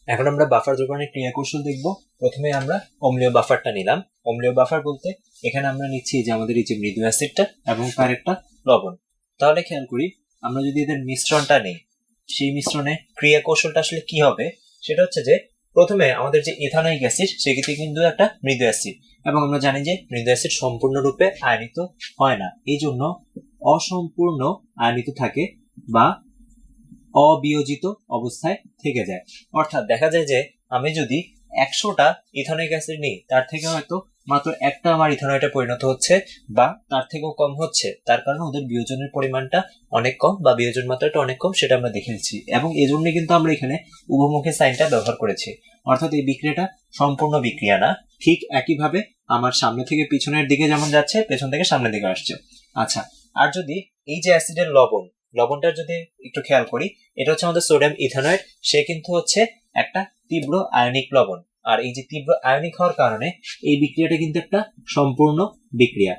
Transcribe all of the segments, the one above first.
এখন আমরা বাফার দ্রবণের ক্রিয়া কৌশল দেখব। প্রথমে আমরা অম্লীয় বাফারটা নিলাম। অম্লীয় বাফার বলতে এখানে আমরা নিচ্ছি যে আমাদের এই যে মৃদু অ্যাসিডটা এবং তার একটা লবণ। তাহলে খেয়াল করি, আমরা যদি এদের মিশ্রণটা নেই, সেই মিশ্রণে ক্রিয়া কৌশলটা আসলে কি হবে সেটা হচ্ছে যে প্রথমে আমাদের যে ইথানোয়িক অ্যাসিড সেক্ষেত্রে কিন্তু একটা মৃদু অ্যাসিড, এবং আমরা জানি যে মৃদু অ্যাসিড সম্পূর্ণরূপে আয়নিত হয় না, এই জন্য অসম্পূর্ণ আয়নিত থাকে বা অবিয়োজিত অবস্থায় থেকে যায়। অর্থাৎ দেখা যায় যে আমি যদি 100টা ইথানোয়িক অ্যাসিড নিই, তার থেকে হয়তো মাত্র একটা আমার ইথানয়েটে পরিণত হচ্ছে বা তার থেকেও কম হচ্ছে, তার কারণে ওদের বিয়োজনের পরিমাণটা অনেক কম বা বিয়োজন মাত্রাটা অনেক কম, সেটা আমরা দেখেছি। এবং এই জন্য কিন্তু আমরা এখানে উভমুখী সাইনটা ব্যবহার করেছি। অর্থাৎ এই বিক্রিয়াটা সম্পূর্ণ বিক্রিয়া না, ঠিক একইভাবে আমার সামনে থেকে পিছনের দিকে যেমন যাচ্ছে, পেছন থেকে সামনের দিকে আসছে। আচ্ছা, আর যদি এই যে অ্যাসিডের লবণটার যদি একটু খেয়াল করি, এটা হচ্ছে আমাদের সোডিয়াম ইথানয়েড, সে কিন্তু হচ্ছে একটা তীব্র আয়নিক লবণ। আর এই যে তীব্র আয়নিক হওয়ার কারণে এই বিক্রিয়াটা কিন্তু একটা সম্পূর্ণ বিক্রিয়া।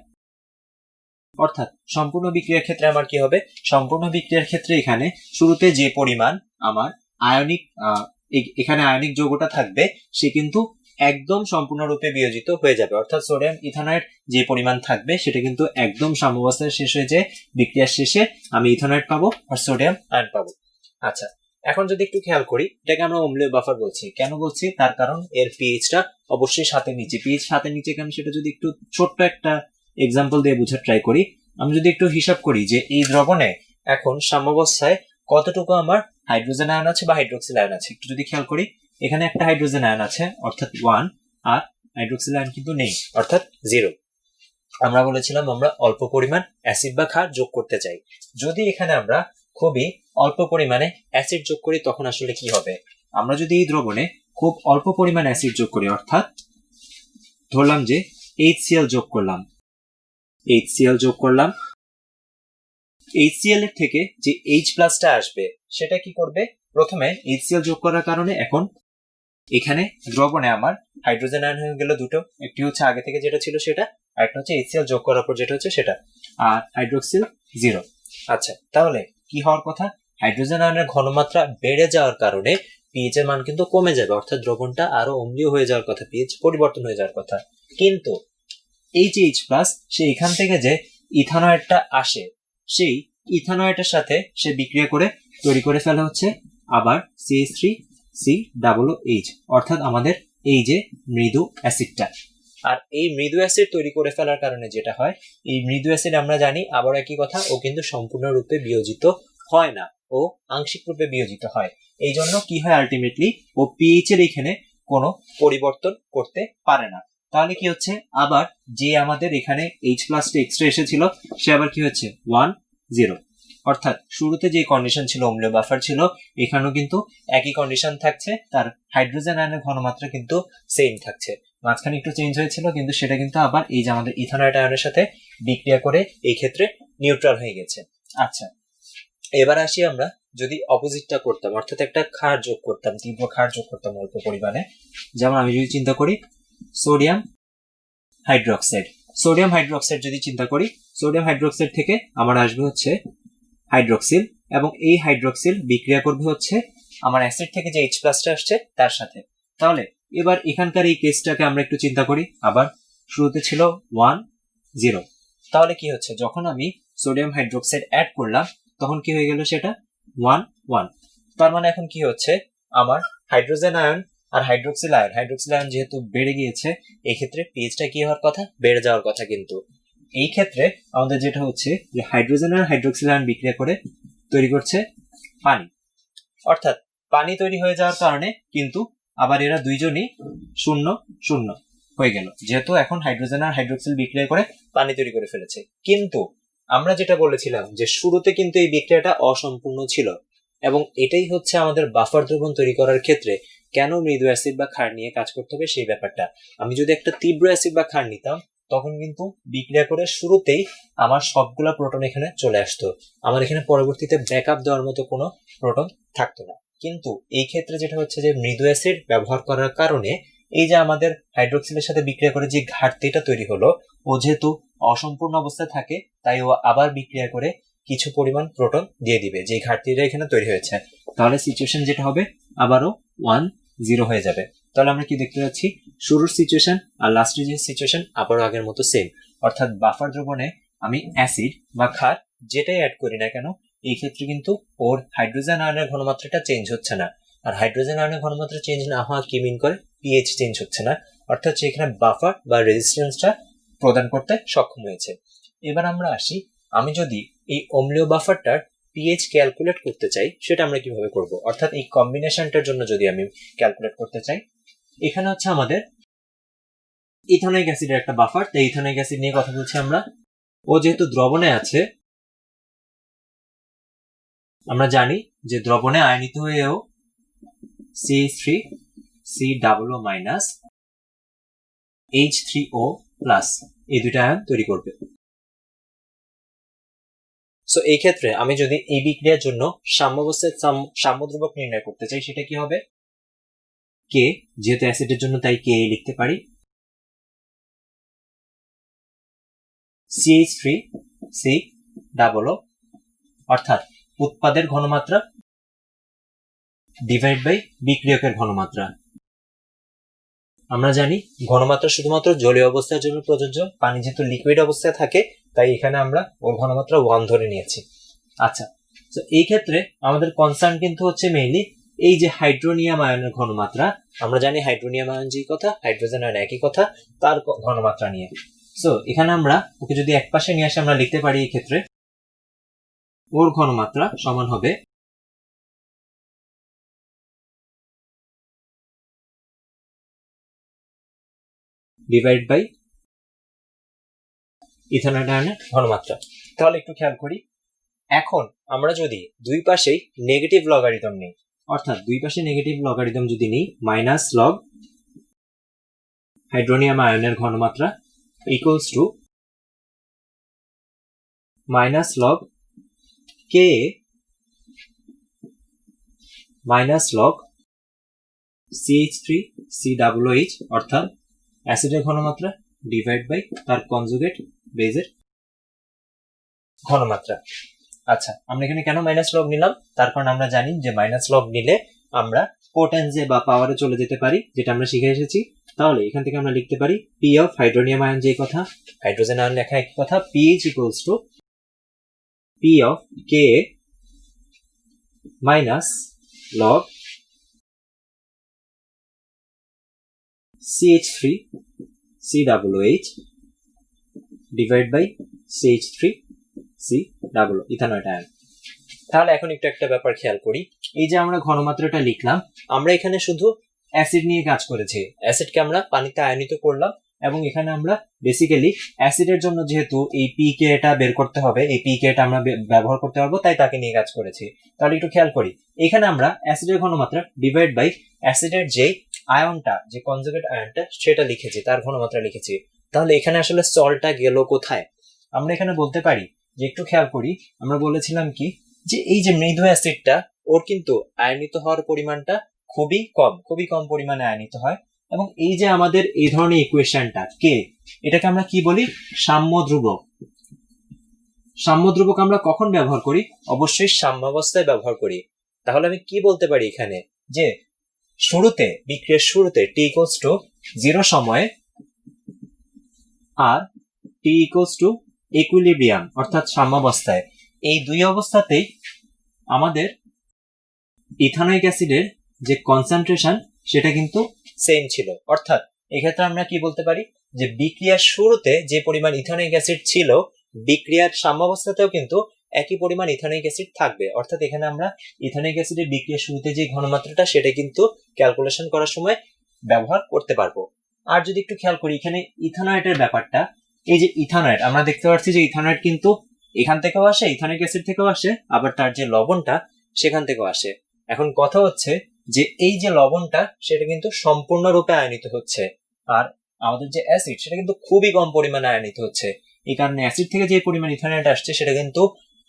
অর্থাৎ সম্পূর্ণ বিক্রিয়ার ক্ষেত্রে আমার কি হবে, সম্পূর্ণ বিক্রিয়ার ক্ষেত্রে এখানে শুরুতে যে পরিমাণ আমার আয়নিক এখানে আয়নিক যৌগটা থাকবে, সে কিন্তু একদম সম্পূর্ণরূপে বিয়োজিত হয়ে যাবে। অর্থাৎ সোডিয়াম ইথানয়েড যে পরিমাণ থাকবে সেটা কিন্তু একদম সাম্যাবস্থায় শেষ হয়ে যায়। বিক্রিয়ার শেষে আমি ইথানয়েড পাবো আর সোডিয়াম আয়ন পাবো। আচ্ছা, এখন যদি একটু খেয়াল করি, এটাকে আমরা অম্লীয় বাফার বলছি। কেন বলছি, তার কারণ এর পিএইচটা অবশ্যই 7-এর নিচে। পিএইচ 7-এর নিচে কেন, সেটা যদি একটু ছোট্ট একটা এক্সাম্পল দিয়ে বোঝার ট্রাই করি। আমি যদি একটু হিসাব করি যে এই দ্রবণে এখন সাম্যাবস্থায় কতটুকু আমার হাইড্রোজেন আয়ন আছে বা হাইড্রোক্সিল আয়ন আছে, একটু যদি খেয়াল করি, এখানে একটা হাইড্রোজেন আয়ন আছে অর্থাৎ 1, আর হাইড্রোক্সিল আয়ন কিন্তু নেই অর্থাৎ 0। আমরা বলেছিলাম আমরা অল্প পরিমাণ অ্যাসিড বা ক্ষার যোগ করতে চাই। যদি এখানে আমরা খুবই অল্প পরিমাণে অ্যাসিড যোগ করি, তখন আসলে কি হবে, আমরা যদি এই দ্রবণে খুব অল্প পরিমাণ অ্যাসিড যোগ করি, অর্থাৎ ধরলাম যে HCl যোগ করলাম, HCl এর থেকে যে H প্লাসটা আসবে সেটা কি করবে, প্রথমে HCl যোগ করার কারণে এখন এখানে দ্রবণে আমার হাইড্রোজেন আয়ন হয়ে গেল দুটো, একটি হচ্ছে আগে থেকে যেটা ছিল সেটা, আর একটা হচ্ছে HCl যোগ করার পর যেটা হচ্ছে সেটা, আর হাইড্রোক্সিল 0। আচ্ছা, তাহলে কি হওয়ার কথা, হাইড্রোজেন আয়নের ঘনমাত্রা বেড়ে যাওয়ার কারণে পিএইচ এর মান কিন্তু কমে যাবে, অর্থাৎ দ্রবণটা আরো অম্লীয় হয়ে যাওয়ার কথা, পিএইচ পরিবর্তন হয়ে যাওয়ার কথা। কিন্তু এই যে H প্লাস, সে এখান থেকে যে ইথানয়েডটা আসে, সেই ইথানয়েডের সাথে সে বিক্রিয়া করে তৈরি করে ফেলা হচ্ছে আবার CH3COOH, অর্থাৎ আমাদের এই যে মৃদু অ্যাসিডটা। আর এই মৃদু অ্যাসিড তৈরি করে ফেলার কারণে যেটা হয়, এই মৃদু অ্যাসিড আমরা জানি আবার একই কথা, ও কিন্তু সম্পূর্ণরূপে বিয়োজিত হয় না, ও আংশিক রূপে বিয়োজিত হয়। এই জন্য কি হয়, আলটিমেটলি ও পিএইচ এর এখানে কোনো পরিবর্তন করতে পারে না। তাহলে কি হচ্ছে, আবার যে আমাদের এখানে H প্লাসটা এক্সট্রা এসেছিল, সে আবার কি হচ্ছে 1, 0। অর্থাৎ শুরুতে যে কন্ডিশন ছিল অম্লীয় বাফার ছিল, এখানেও কিন্তু একই কন্ডিশন থাকছে, তার হাইড্রোজেন আয়নের ঘনমাত্রা কিন্তু সেম থাকছে। মাঝখানে একটু চেঞ্জ হয়েছিল, কিন্তু সেটা কিন্তু আবার এই যে আমাদের ইথানয়েড আয়নের সাথে বিক্রিয়া করে এই ক্ষেত্রে নিউট্রাল হয়ে গেছে। আচ্ছা, এবার আসি আমরা যদি অপোজিটটা করতাম, অর্থাৎ একটা ক্ষার যোগ করতাম, তীব্র ক্ষার যোগ করতাম অল্প পরিমাণে। যেমন আমি যদি চিন্তা করি সোডিয়াম হাইড্রোক্সাইড যদি চিন্তা করি, সোডিয়াম হাইড্রোক্সাইড থেকে আমার আসবে হচ্ছে হাইড্রোক্সিল, এবং এই হাইড্রোক্সিল বিক্রিয়া করবে হচ্ছে আমার অ্যাসিড থেকে যে H প্লাসটা আসছে তার সাথে। তাহলে এবার এখানকার এই কেসটাকে আমরা একটু চিন্তা করি, আবার শুরুতে ছিল 1, 0। তাহলে কি হচ্ছে, যখন আমি সোডিয়াম হাইড্রোক্সাইড অ্যাড করলাম তখন কি হয়ে গেল, সেটা 1, 1। তার মানে এখন কি হচ্ছে, আমার হাইড্রোজেন আয়ন আর হাইড্রোক্সিল আয়ন যেহেতু বেড়ে গিয়েছে, এই ক্ষেত্রে পিএইচটা কি হওয়ার কথা, বেড়ে যাওয়ার কথা। কিন্তু এই ক্ষেত্রে আমাদের যেটা হচ্ছে যে হাইড্রোজেন আর হাইড্রোক্সিল আয়ন বিক্রিয়া করে তৈরি করছে পানি, অর্থাৎ পানি তৈরি হয়ে যাওয়ার কারণে কিন্তু আবার এরা দুইজনই 0, 0 হয়ে গেল, যেহেতু এখন হাইড্রোজেন আর হাইড্রোক্সিল বিক্রিয়া করে পানি তৈরি করে ফেলেছে। কিন্তু আমরা যেটা বলেছিলাম যে শুরুতে কিন্তু এই বিক্রিয়াটা অসম্পূর্ণ ছিল, এবং এটাই হচ্ছে আমাদের বাফার দ্রবণ তৈরি করার ক্ষেত্রে কেন মৃদু অ্যাসিড বা ক্ষার নিয়ে কাজ করতে হবে সেই ব্যাপারটা। আমি যদি একটা তীব্র অ্যাসিড বা ক্ষার নিতাম, তখন কিন্তু বিক্রিয়া করে শুরুতেই আমার সবগুলা প্রোটন এখানে চলে আসতো, আমার এখানে পরবর্তীতে ব্যাকআপ দেওয়ার মতো কোনো প্রোটন থাকতো না। কিন্তু এই ক্ষেত্রে যেটা হচ্ছে যে মৃদু অ্যাসিড ব্যবহার করার কারণে এই যে আমাদের হাইড্রোক্সিলের সাথে বিক্রিয়া করে যে ঘাটতিটা তৈরি হলো, ও যেহেতু অসম্পূর্ণ অবস্থায় থাকে, তাই ও আবার বিক্রিয়া করে কিছু পরিমাণ প্রোটন দিয়ে দিবে, যে ঘাটতিটা এখানে তৈরি হয়েছে। তাহলে সিচুয়েশন যেটা হবে, আবারও 1, জিরো হয়ে যাবে। তাহলে আমরা কি দেখতে পাচ্ছি, শুরুর সিচুয়েশন আর লাস্টের যে সিচুয়েশন আবারও আগের মতো সেম, অর্থাৎ বাফার দ্রবণে আমি অ্যাসিড বা ক্ষার যেটাই অ্যাড করি না কেন এই ক্ষেত্রে কিন্তু ওর হাইড্রোজেন আয়নের ঘনমাত্রাটা চেঞ্জ হচ্ছে না। আর হাইড্রোজেন আয়নের ঘনমাত্রা চেঞ্জ না হওয়া কি মিন করে, পিএইচ চেঞ্জ হচ্ছে না, অর্থাৎ সেখানে বাফার বা রেজিস্ট্যান্সটা প্রদান করতে সক্ষম হয়েছে। এবার আমরা আসি, আমি যদি এই অম্লীয় বাফারটার পিএইচ ক্যালকুলেট করতে চাই সেটা আমরা কিভাবে করব, অর্থাৎ এই কম্বিনেশনটার জন্য যদি আমি ক্যালকুলেট করতে চাই, এখানে হচ্ছে আমাদের ইথানোয়িক অ্যাসিডের একটা বাফার, তাই ইথানোয়িক অ্যাসিড নিয়ে কথা বলছি আমরা। ও যেহেতু দ্রবণে আছে, আমরা জানি যে দ্রবণে আয়নিত হয়েও CH3COO মাইনাস H3O প্লাস এই দুইটা আয়ন তৈরি করবে। সো এই ক্ষেত্রে আমি যদি এই বিক্রিয়ার জন্য সাম্যাবস্থায় সাম্যদ্রব্যক নির্ণয় করতে চাই, সেটা কি হবে, কে, যেহেতু অ্যাসিডের জন্য তাই কে লিখতে পারি, CH3COO অর্থাৎ উৎপাদের ঘনমাত্রা ডিভাইড বাই বিক্রিয়কের ঘনমাত্রা। আমরা জানি ঘনমাত্রা শুধুমাত্র জলীয় অবস্থার জন্য প্রযোজ্য, পানি যেহেতু লিকুইড অবস্থায় থাকে তাই এখানে আমরা ওর ঘনমাত্রা 1 ধরে নিয়েছি। আচ্ছা, তো এই ক্ষেত্রে আমাদের কনসার্ন কিন্তু হচ্ছে মেইনলি এই যে হাইড্রোনিয়াম আয়নের ঘনমাত্রা। আমরা জানি হাইড্রোনিয়াম আয়ন যে কথা, হাইড্রোজেন আয়ন একই কথা, তার ঘনমাত্রা নিয়ে। সো এখানে আমরা ওকে যদি এক পাশে নিয়ে আসে আমরা লিখতে পারি এই ক্ষেত্রে ওর ঘনমাত্রা সমান হবে ডিভাইড বাই ইথানয়েড আয়নের ঘনমাত্রা। তাহলে একটু খেয়াল করি, এখন আমরা যদি দুই পাশেই নেগেটিভ লগারিদম নিই, অর্থাৎ দুই পাশে নেগেটিভ লগারিদম যদি নিই, মাইনাস লগ হাইড্রোনিয়াম আয়নের ঘনমাত্রা equals to minus log K minus log CH3COOH অর্থাৎ অ্যাসিডের ঘনমাত্রা ডিভাইড বাই তার কনজুগেট বেজের ঘনমাত্রা। আচ্ছা, আমরা এখানে কেন মাইনাস লগ নিলাম, তার কারণ আমরা জানি যে মাইনাস লগ নিলে আমরা পোটেন্সে বা পাওয়ারে চলে যেতে পারি, যেটা আমরা শিখে এসেছি। তাহলে এখান থেকে আমরা লিখতে পারি পি অফ হাইড্রোনিয়াম আয়ন যে কথা, হাইড্রোজেন আয়ন লেখা এক কথা, pH equals to p of K minus log CH3COOH divide by CH3COO ethanoate ion. তাহলে এখন একটু একটা ব্যাপার খেয়াল করি, এই যে আমরা ঘনমাত্রাটা লিখলাম, আমরা এখানে শুধু অ্যাসিড নিয়ে কাজ করেছি, অ্যাসিডকে আমরা পানিতে আয়নিত করলাম, এবং এখানে আমরা বেসিক্যালি অ্যাসিডের জন্য যেহেতু এই পিকে এটা বের করতে হবে, এই পিকে এটা আমরা ব্যবহার করতে পারবো, তাই তাকে নিয়ে কাজ করেছি। তাহলে একটু খেয়াল করি, এখানে আমরা অ্যাসিডের ঘনমাত্রা ডিভাইড বাই অ্যাসিডের যে আয়নটা, যে কনজুগেট আয়নটা সেটা লিখেছি, তার ঘনমাত্রা লিখেছি। তাহলে এখানে আসলে সলটা গেল কোথায়, আমরা এখানে বলতে পারি যে একটু খেয়াল করি, আমরা বলেছিলাম কি যে এই যে মৃদু অ্যাসিডটা ওর কিন্তু আয়নিত হওয়ার পরিমাণটা খুবই কম পরিমাণে আয়নিত হয়, এবং এই যে আমাদের এই ধরনের ইকুয়েশনটা কে, এটাকে আমরা কি বলি, সাম্য ধ্রুবক। সাম্য ধ্রুবক আমরা কখন ব্যবহার করি, অবশ্যই সাম্যাবস্থায় ব্যবহার করি। তাহলে আমি কি বলতে পারি এখানে, যে শুরুতে, বিক্রিয়ার শুরুতে টি ইকুয়ালস টু 0 সময়ে আর টি ইকুয়ালস টু ইকুইলিব্রিয়াম অর্থাৎ সাম্যাবস্থায়, এই দুই অবস্থাতেই আমাদের ইথানোয়িক অ্যাসিডের যে কনসেন্ট্রেশন সেটা কিন্তু সেম ছিল। অর্থাৎ এক্ষেত্রে আমরা কি বলতে পারি, যে বিক্রিয়ার শুরুতে যে পরিমাণ ইথানোয়িক অ্যাসিড ছিল, বিক্রিয়ার সাম্যাবস্থাতেও কিন্তু একই পরিমাণ ইথানোয়িক অ্যাসিড থাকবে। অর্থাৎ এখানে আমরা ইথানোয়িক অ্যাসিডের বিক্রিয়ার শুরুতে যে ঘনমাত্রাটা সেটা কিন্তু ক্যালকুলেশন করার সময় ব্যবহার করতে পারবো। আর যদি একটু খেয়াল করি এখানে ইথানয়েডের ব্যাপারটা, এই যে ইথানয়েড আমরা দেখতে পাচ্ছি যে ইথানয়েড কিন্তু এখান থেকেও আসে, ইথানোয়িক অ্যাসিড থেকেও আসে, আবার তার যে লবণটা সেখান থেকেও আসে। এখন কথা হচ্ছে যে এই যে লবণটা সেটা কিন্তু সম্পূর্ণরূপে আয়নিত হচ্ছে, আর আমাদের যে অ্যাসিড সেটা কিন্তু খুবই কম পরিমাণে আয়নিত হচ্ছে। এই কারণে অ্যাসিড থেকে যে পরিমাণ ইথানয়েড আসছে সেটা কিন্তু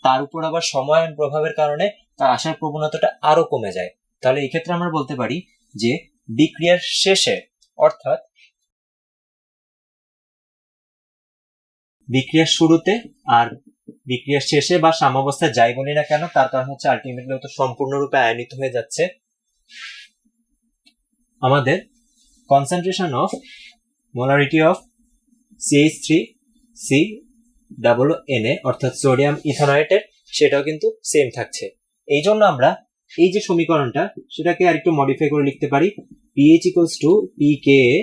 তার উপর আবার সময়ায়ন প্রভাবের কারণে তার আসার প্রবণতাটা আরো কমে যায়। তাহলে এই ক্ষেত্রে আমরা বলতে পারি যে বিক্রিয়ার শেষে, অর্থাৎ বিক্রিয়ার শুরুতে আর বিক্রিয়ার শেষে বা সাম্যাবস্থায় যাই বলি না কেন, তার কারণ হচ্ছে আলটিমেটলি তো সম্পূর্ণরূপে আয়নিত হয়ে যাচ্ছে। আমাদের concentration of molarity of CH3COONA অর্থাৎ সোডিয়াম ইথানয়েটের সেটাও কিন্তু সেম থাকছে। এই জন্য আমরা এই যে সমীকরণটা সেটাকে আরেকটু মডিফাই করে লিখতে পারি pH equals to pKa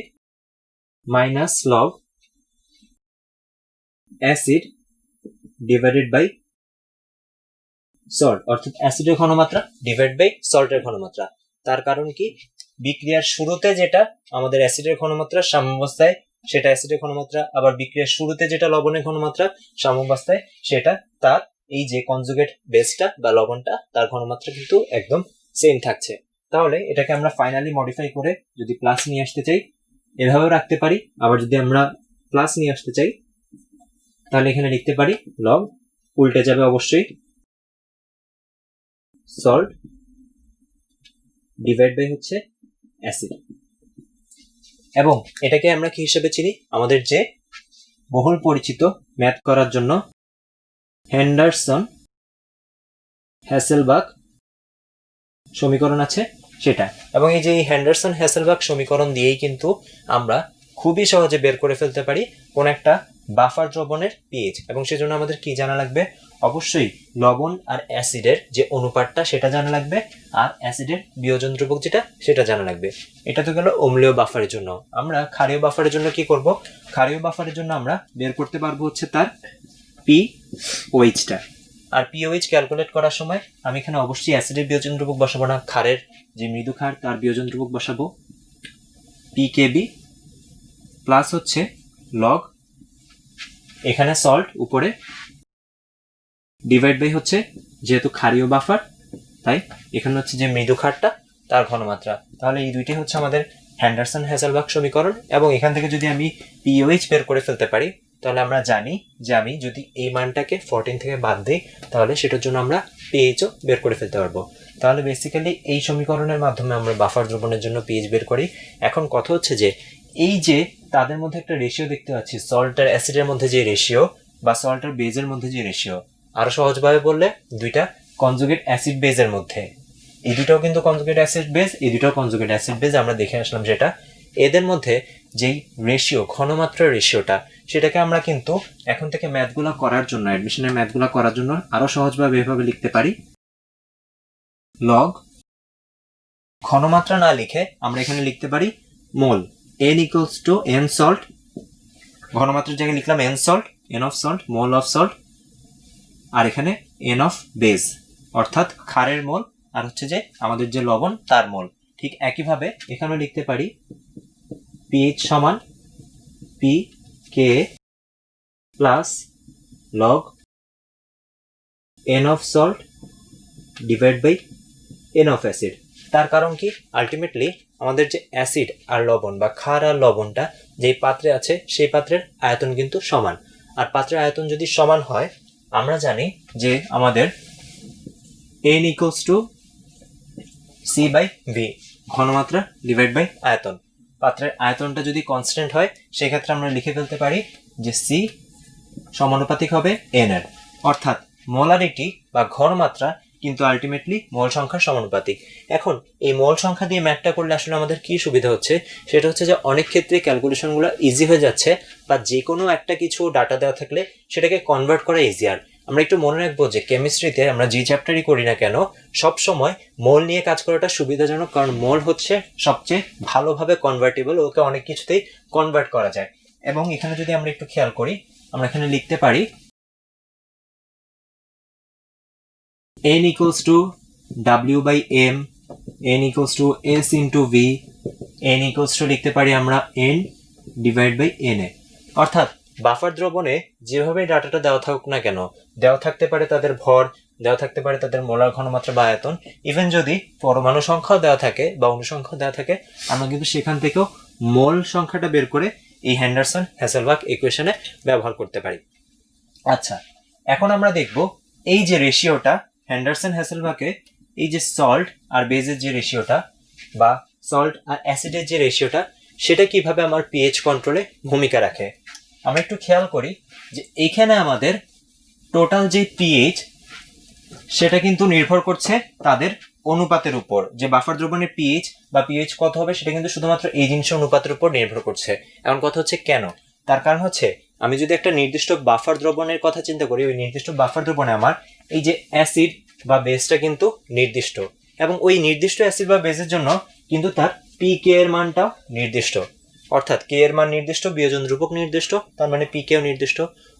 minus log acid divided by salt অর্থাৎ অ্যাসিডের ঘনমাত্রা ডিভাইড বাই সল্টের ঘনমাত্রা। তার কারণ কি, বিক্রিয়ার শুরুতে যেটা আমাদের অ্যাসিডের ঘনমাত্রা সাম্যাবস্থায় সেটা অ্যাসিডের ঘনমাত্রা, আবার বিক্রিয়ার শুরুতে যেটা লবণের ঘনমাত্রা সাম্যাবস্থায় সেটা তার এই যে কনজুগেট বেসটা বা লবণটা তার ঘনমাত্রা কিন্তু একদম সেম থাকছে। তাহলে এটাকে আমরা ফাইনালি মডিফাই করে যদি প্লাস নিয়ে আসতে চাই এভাবেও রাখতে পারি, আবার যদি আমরা প্লাস নিয়ে আসতে চাই তাহলে এখানে লিখতে পারি লগ, উল্টে যাবে অবশ্যই, সল্ট ডিভাইড বাই হচ্ছে অ্যাসিড। এবং এটাকে আমরা কি হিসেবে চিনি, আমাদের যে বহুল পরিচিত ম্যাথ করার জন্য হেন্ডারসন হ্যাসেলবাক সমীকরণ আছে সেটা। এবং এই যে এই হেন্ডারসন হ্যাসেলবাক সমীকরণ দিয়েই কিন্তু আমরা খুবই সহজে বের করে ফেলতে পারি কোন একটা বাফার দ্রবণের পিএইচ। এবং সেজন্য আমাদের কি জানা লাগবে, অবশ্যই লবণ আর অ্যাসিডের যে অনুপাতটা সেটা জানা লাগবে, আর অ্যাসিডের বিয়োজন ধ্রুবক যেটা সেটা জানা লাগবে। এটা তো গেল অম্লীয় বাফারের জন্য। আমরা ক্ষারীয় বাফারের জন্য কি করব, ক্ষারীয় বাফারের জন্য আমরা বের করতে পারবো হচ্ছে তার পিওএইচটা। আর পিওএইচ ক্যালকুলেট করার সময় আমি এখানে অবশ্যই অ্যাসিডের বিয়োজন ধ্রুবক বসাবো না, ক্ষারের যে মৃদু ক্ষার তার বিয়োজন ধ্রুবক বসাবো পিকেবি প্লাস হচ্ছে লগ, এখানে সল্ট উপরে ডিভাইড বাই হচ্ছে যেহেতু ক্ষারীয় বাফার তাই এখানে হচ্ছে যে মৃদু ক্ষারটা তার ঘনমাত্রা। তাহলে এই দুইটাই হচ্ছে আমাদের হ্যান্ডারসন হ্যাসেলবাক সমীকরণ। এবং এখান থেকে যদি আমি পিওএইচ বের করে ফেলতে পারি তাহলে আমরা জানি যে আমি যদি এই মানটাকে 14 থেকে বাদ দিই তাহলে সেটার জন্য আমরা পিএইচও বের করে ফেলতে পারবো। তাহলে বেসিক্যালি এই সমীকরণের মাধ্যমে আমরা বাফার দ্রবণের জন্য পিএইচ বের করি। এখন কথা হচ্ছে যে এই যে তাদের মধ্যে একটা রেশিও দেখতে পাচ্ছি, সল্ট আর অ্যাসিডের মধ্যে যে রেশিও বা সল্ট আর বেজের মধ্যে যে রেশিও, আরো সহজভাবে বললে দুইটা কনজুগেট অ্যাসিড বেজের মধ্যে, এই দুটাও কিন্তু কনজুগেট অ্যাসিড বেজ, এই দুটাও কনজুগেট অ্যাসিড বেজ আমরা দেখে আসলাম যেটা, এদের মধ্যে যেই রেশিও ঘনমাত্রার রেশিওটা সেটাকে আমরা কিন্তু এখন থেকে ম্যাথগুলো করার জন্য, অ্যাডমিশনের ম্যাথগুলো করার জন্য আরো সহজভাবে এভাবে লিখতে পারি লগ, ঘনমাত্রা না লিখে আমরা এখানে লিখতে পারি মোল, n equals to n salt, ঘনমাত্রার জায়গায় লিখলাম n salt, n of salt, mole of salt, আর এখানে n of base অর্থাৎ ক্ষারের মোল, আর হচ্ছে যে আমাদের যে লবণ তার মোল। ঠিক একইভাবে এখানেও লিখতে পারি pH সমান pKa plus log n of salt divide by n of acid। তার কারণ কি, আলটিমেটলি আমাদের যে অ্যাসিড আর লবণ বা ক্ষার আর লবণটা যেই পাত্রে আছে সেই পাত্রের আয়তন কিন্তু সমান, আর পাত্রের আয়তন যদি সমান হয় আমরা জানি যে আমাদের n equals to c by v, ঘনমাত্রা ডিভাইড বাই আয়তন। পাত্রের আয়তনটা যদি কনস্ট্যান্ট হয় সেক্ষেত্রে আমরা লিখে ফেলতে পারি যে c সমানুপাতিক হবে n এর, অর্থাৎ মোলারিটি বা ঘনমাত্রা কিন্তু আলটিমেটলি মোল সংখ্যার সমানুপাতিক। এখন এই মোল সংখ্যা দিয়ে ম্যাথটা করলে আসলে আমাদের কি সুবিধা হচ্ছে, সেটা হচ্ছে যে অনেক ক্ষেত্রে ক্যালকুলেশনগুলো ইজি হয়ে যাচ্ছে, বা যে কোনো একটা কিছু ডাটা দেওয়া থাকলে সেটাকে কনভার্ট করা ইজিয়ার। আমরা একটু মনে রাখবো যে কেমিস্ট্রিতে আমরা যে চ্যাপ্টারই করি না কেন সব সময় মোল নিয়ে কাজ করাটা সুবিধাজনক, কারণ মোল হচ্ছে সবচেয়ে ভালোভাবে কনভার্টেবল, ওকে অনেক কিছুতেই কনভার্ট করা যায়। এবং এখানে যদি আমরা একটু খেয়াল করি আমরা এখানে লিখতে পারি n equals to w by m, n equals to s into v, n equals to লিখতে পারি আমরা n ডিভাইড বাই na। অর্থাৎ বাফার দ্রবণে যেভাবে ডাটাটা দেওয়া থাকুক না কেন, দেওয়া থাকতে পারে তাদের ভর, দেওয়া থাকতে পারে তাদের মোলার ঘনমাত্রা বা আয়তন, ইভেন যদি পরমাণু সংখ্যাও দেওয়া থাকে বা অনুসংখ্যা দেওয়া থাকে আমরা কিন্তু সেখান থেকেও মোল সংখ্যাটা বের করে এই হেন্ডারসন হ্যাসেলবাক ইকুয়েশনে ব্যবহার করতে পারি। আচ্ছা, এখন আমরা দেখব এই যে রেশিওটা হেন্ডারসন হ্যাসেলবাকে, এই যে সল্ট আর বেজের যে রেশিওটা বা সল্ট আর অ্যাসিডের যে রেশিওটা সেটা কিভাবে আমার পিএইচ কন্ট্রোলে ভূমিকা রাখে। আমরা একটু খেয়াল করি যে এখানে আমাদের টোটাল যে পিএইচ সেটা কিন্তু নির্ভর করছে তাদের অনুপাতের উপর, যে বাফার দ্রবণের পিএইচ বা পিএইচ কত হবে সেটা কিন্তু শুধুমাত্র এই জিনিসের অনুপাতের উপর নির্ভর করছে। এখন কথা হচ্ছে কেন? তার কারণ হচ্ছে আমি যদি একটা নির্দিষ্ট বাফার দ্রবণের কথা চিন্তা করি, ওই নির্দিষ্ট বাফার দ্রবণে আমার এই যে অ্যাসিড বা বেসটা কিন্তু নির্দিষ্ট, এবং ওই নির্দিষ্ট অ্যাসিড বা বেসের জন্য কিন্তু তার পিকে এর মানটাও নির্দিষ্ট। অর্থাৎ কে এর মান নির্দিষ্ট, বিয়োজন ধ্রুবক নির্দিষ্ট, তার মানে পিকেও নির্দিষ্ট।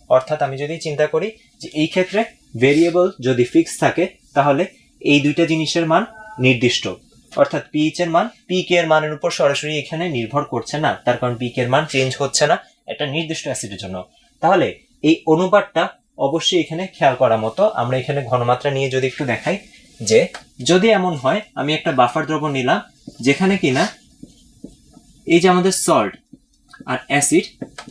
অর্থাৎ আমি যদি চিন্তা করি যে এই ক্ষেত্রে ভেরিয়েবল যদি ফিক্স থাকে তাহলে এই দুইটা জিনিসের মান নির্দিষ্ট। অর্থাৎ পিএইচ এর মান পিকে এর মানের উপর সরাসরি এখানে নির্ভর করছে না, তার কারণ পিকে এর মান চেঞ্জ হচ্ছে না একটা নির্দিষ্ট অ্যাসিডের জন্য। তাহলে এই অনুপাতটা অবশ্যই এখানে খেয়াল করার মতো। আমরা এখানে ঘনমাত্রা নিয়ে যদি একটু দেখাই, যে যদি এমন হয় আমি একটা বাফার দ্রবণ নিলাম যেখানে কিনা এই যে আমাদের সল্ট আর অ্যাসিড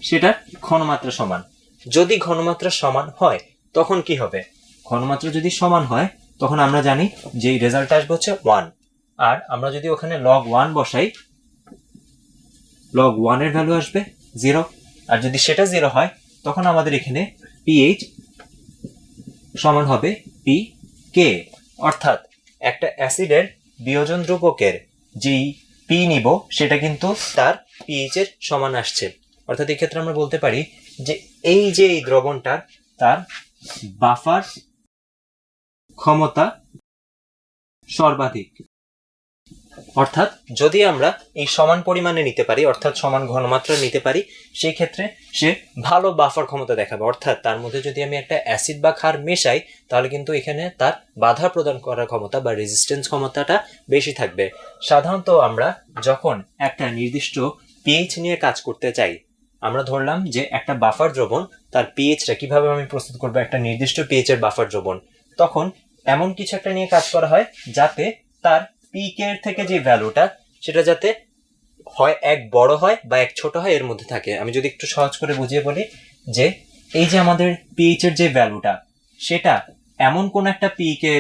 সেটার ঘনমাত্রা সমান, যদি ঘনমাত্রা সমান হয় তখন কি হবে? ঘনমাত্রা যদি সমান হয় তখন আমরা জানি যে রেজাল্ট আসবে হচ্ছে 1, আর আমরা যদি ওখানে log 1 বসাই, log 1 এর ভ্যালু আসবে 0, আর যদি সেটা 0 হয় তখন আমাদের এখানে পিএইচ সমান হবে পি কে। অর্থাৎ একটা অ্যাসিডের বিয়োজন ধ্রুবকের যেই পি নিব সেটা কিন্তু তার পিএইচ এর সমান আসছে। অর্থাৎ এই ক্ষেত্রে আমরা বলতে পারি যে এই যে এই দ্রবণটার তার বাফার ক্ষমতা সর্বাধিক। অর্থাৎ যদি আমরা এই সমান পরিমাণে নিতে পারি, অর্থাৎ সমান ঘনমাত্রা নিতে পারি, সেই ক্ষেত্রে সে ভালো বাফার ক্ষমতা দেখাবে। অর্থাৎ তার মধ্যে যদি আমি একটা অ্যাসিড বা ক্ষার মেশাই তাহলে কিন্তু এখানে তার বাধা প্রদান করার ক্ষমতা বা রেজিস্ট্যান্স ক্ষমতাটা বেশি থাকবে। সাধারণত আমরা যখন একটা নির্দিষ্ট পিএইচ নিয়ে কাজ করতে চাই, আমরা ধরলাম যে একটা বাফার দ্রবণ, তার পিএইচটা কিভাবে আমি প্রস্তুত করবো একটা নির্দিষ্ট পিএইচ এর বাফার দ্রবণ, তখন এমন কিছু একটা নিয়ে কাজ করা হয় যাতে তার পিকে এর থেকে যে ভ্যালুটা সেটা যাতে হয় এক বড় হয় বা এক ছোট হয়, এর মধ্যে থাকে। আমি যদি একটু সহজ করে বুঝিয়ে বলি, যে এই যে আমাদের পিএইচ এর যে ভ্যালুটা সেটা এমন কোন একটা পিকে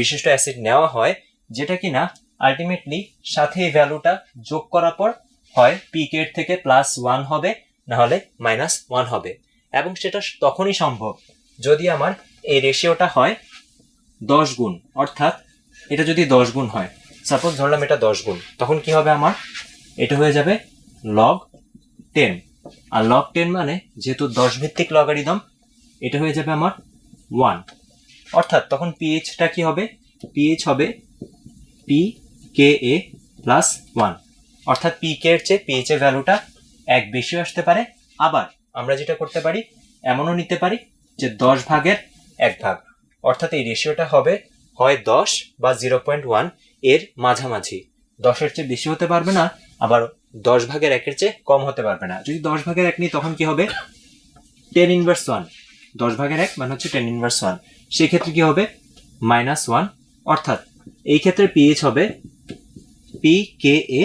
বিশিষ্ট অ্যাসিড নেওয়া হয় যেটা কিনা আলটিমেটলি সাথে এই ভ্যালুটা যোগ করার পর হয় পিকে এর থেকে +1 হবে, না হলে -1 হবে। এবং সেটা তখনই সম্ভব যদি আমার এই রেশিওটা হয় 10 গুণ। অর্থাৎ এটা যদি 10 গুণ হয়, সাপোজ ধরলাম এটা 10 গুণ, তখন কি হবে আমার? এটা হয়ে যাবে log 10, আর log 10 মানে যেহেতু 10 ভিত্তিক লগারিদম, এটা হয়ে যাবে আমার 1। অর্থাৎ তখন পিএইচটা কি হবে? পিএইচ হবে পি কে এ প্লাস 1। অর্থাৎ পিকে এর চেয়ে পিএইচ এর ভ্যালুটা এক বেশি আসতে পারে। আবার আমরা যেটা করতে পারি, এমনও নিতে পারি যে 10 ভাগের 1 ভাগ। অর্থাৎ এই রেশিওটা হবে হয় 10 বা 0.1 এর মাঝামাঝি। 10-এর চেয়ে বেশি হতে পারবে না, আবার 10 ভাগের 1-এর চেয়ে কম হতে পারবে না। যদি 10 ভাগের 1 নিই তখন কি হবে? 10 ইনভার্স 1। 10 ভাগের 1 মানে হচ্ছে 10 ইনভার্স 1। সেই ক্ষেত্রে কি হবে? -1। অর্থাৎ এই ক্ষেত্রে পিএইচ হবে পি কে এ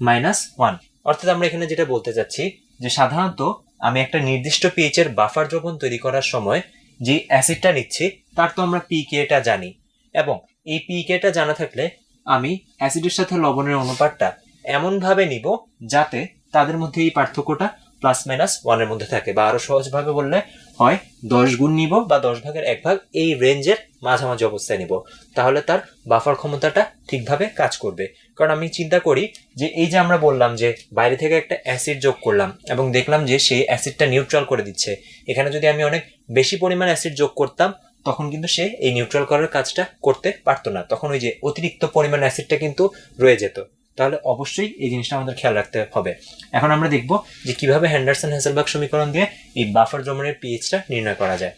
-1। অর্থাৎ আমরা এখানে যেটা বলতে চাচ্ছি যে সাধারণত আমি একটা নির্দিষ্ট পিএইচ এর বাফার দ্রবণ তৈরি করার সময় যে অ্যাসিডটা নিচ্ছি তার তো আমরা পিকেটা জানি, এবং এই পিকেটা জানা থাকলে আমি অ্যাসিডের সাথে লবণের অনুপাতটা এমন ভাবে নিব যাতে তাদের মধ্যে এই পার্থক্যটা +-1 এর মধ্যে থাকে। বা আরো সহজভাবে বললে হয় 10 গুণ নিব বা 10 ভাগের 1 ভাগ, এই রেঞ্জের মাঝামাঝি অবস্থায় নিব, তাহলে তার বাফার ক্ষমতাটা ঠিকভাবে কাজ করবে। কারণ আমি চিন্তা করি যে এই যে আমরা বললাম যে বাইরে থেকে একটা অ্যাসিড যোগ করলাম এবং দেখলাম যে সেই অ্যাসিডটা নিউট্রাল করে দিচ্ছে, এখানে যদি আমি অনেক বেশি পরিমাণ অ্যাসিড যোগ করতাম তখন কিন্তু সে এই নিউট্রাল করার কাজটা করতে পারতো না, তখন ওই যে অতিরিক্ত পরিমাণ অ্যাসিডটা কিন্তু রয়ে যেত। তাহলে অবশ্যই এই জিনিসটা আমাদের খেয়াল রাখতে হবে। এখন আমরা দেখব যে কিভাবে হেন্ডারসন-হেসেলবাগ সমীকরণ দিয়ে এই বাফার দ্রবণের পিএইচটা নির্ণয় করা যায়।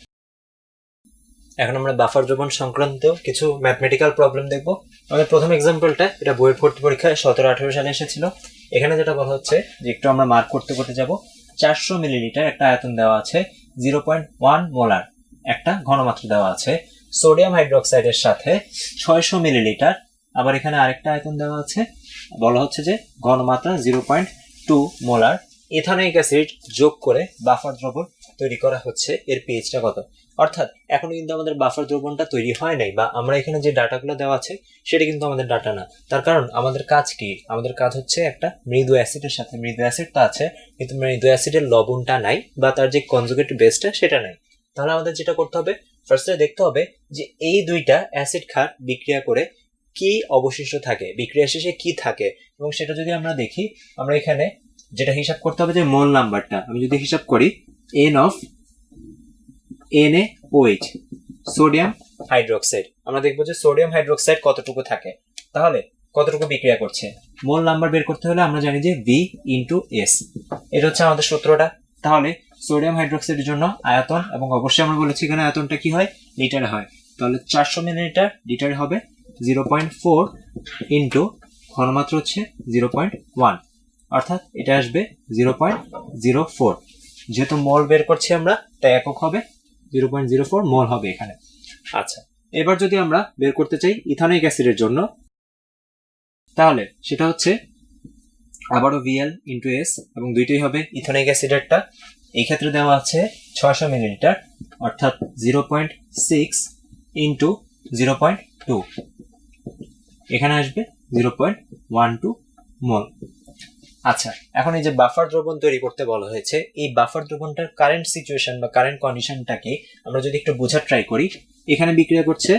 এখন আমরা বাফার দ্রবণ সংক্রান্ত কিছু ম্যাথমেটিক্যাল প্রবলেম দেখব। আমাদের প্রথম এক্সাম্পলটা, এটা বইয়ের ভর্তি পরীক্ষায় 17-18 সালে এসেছিল। এখানে যেটা বলা হচ্ছে যে একটু আমরা মার্ক করতে করতে যাব। 400 মিলিলিটার একটা আয়তন দেওয়া আছে, 0.1 মোলার একটা ঘনমাত্রা দেওয়া আছে। সোডিয়াম হাইড্রোক্সাইডের সাথে 600 মিলিলিটার, আবার এখানে আরেকটা আয়তন দেওয়া আছে, বলা হচ্ছে যে ঘনমাত্রা 0.2 মোলার ইথানোয়িক অ্যাসিড যোগ করে বাফার দ্রবণ তৈরি করা হচ্ছে। এর পিএইচটা কত? অর্থাৎ এখনো কিন্তু আমাদের বাফার দ্রবণটা তৈরি হয় নাই, বা আমরা এখানে যে ডাটাগুলো দেওয়া আছে সেটা কিন্তু আমাদের ডাটা না। তার কারণ আমাদের কাজ কি? আমাদের কাজ হচ্ছে একটা মৃদু অ্যাসিডের সাথে, মৃদু অ্যাসিড তো আছে কিন্তু মৃদু অ্যাসিডের লবণটা নাই বা তার যে কনজুগেট বেসটা সেটা নাই। তাহলে আমাদের যেটা করতে হবে, ফার্স্টে দেখতে হবে যে এই দুইটা অ্যাসিড ক্ষার বিক্রিয়া করে কি অবশিষ্ট থাকে, বিক্রিয়া শেষে কি থাকে, এবং সেটা যদি আমরা দেখি, আমরা এখানে যেটা হিসাব করতে হবে যে মোল নাম্বারটা। আমি যদি হিসাব করি N of NaOH sodium hydroxide, আমরা দেখবো যে সোডিয়াম হাইড্রোক্সাইড কতটুকু থাকে, তাহলে কতটুকু বিক্রিয়া করছে। মোল নাম্বার বের করতে হলে আমরা জানি যে V ইন্টু S, এটা হচ্ছে আমাদের সূত্রটা। তাহলে সোডিয়াম হাইড্রোক্সাইডের জন্য আয়তন, এবং অবশ্যই আমরা বলেছি এখানে আয়তনটা কি হয়, লিটারে হয়, তাহলে 400 মিলিলিটার, লিটারে হবে 0.4 ইন্টু ঘনমাত্রা হচ্ছে 0.1, অর্থাৎ এটা আসবে 0.04। যেহেতু মোল বের করছি আমরা, তাই একক হবে 0.04 মোল হবে এখানে। আচ্ছা, এবার যদি আমরা বের করতে চাই ইথানোয়িক অ্যাসিডের জন্য, তাহলে সেটা হচ্ছে আবারও VL ইন্টু S, এবং দুইটাই হবে ইথানোয়িক অ্যাসিডেরটা। এই ক্ষেত্রে দেওয়া আছে 600 মিলিলিটার, অর্থাৎ 0.6 ইন্টু 0.2, এখানে আসবে 0.12 মোল। আচ্ছা, এখন এই যে বাফার দ্রবণ তৈরি করতে বলা হয়েছে, এই বাফার দ্রবণটার কারেন্ট সিচুয়েশন বা কারেন্ট কন্ডিশনটাকে আমরা যদি একটু বোঝার ট্রাই করি, এখানে বিক্রিয়া করছে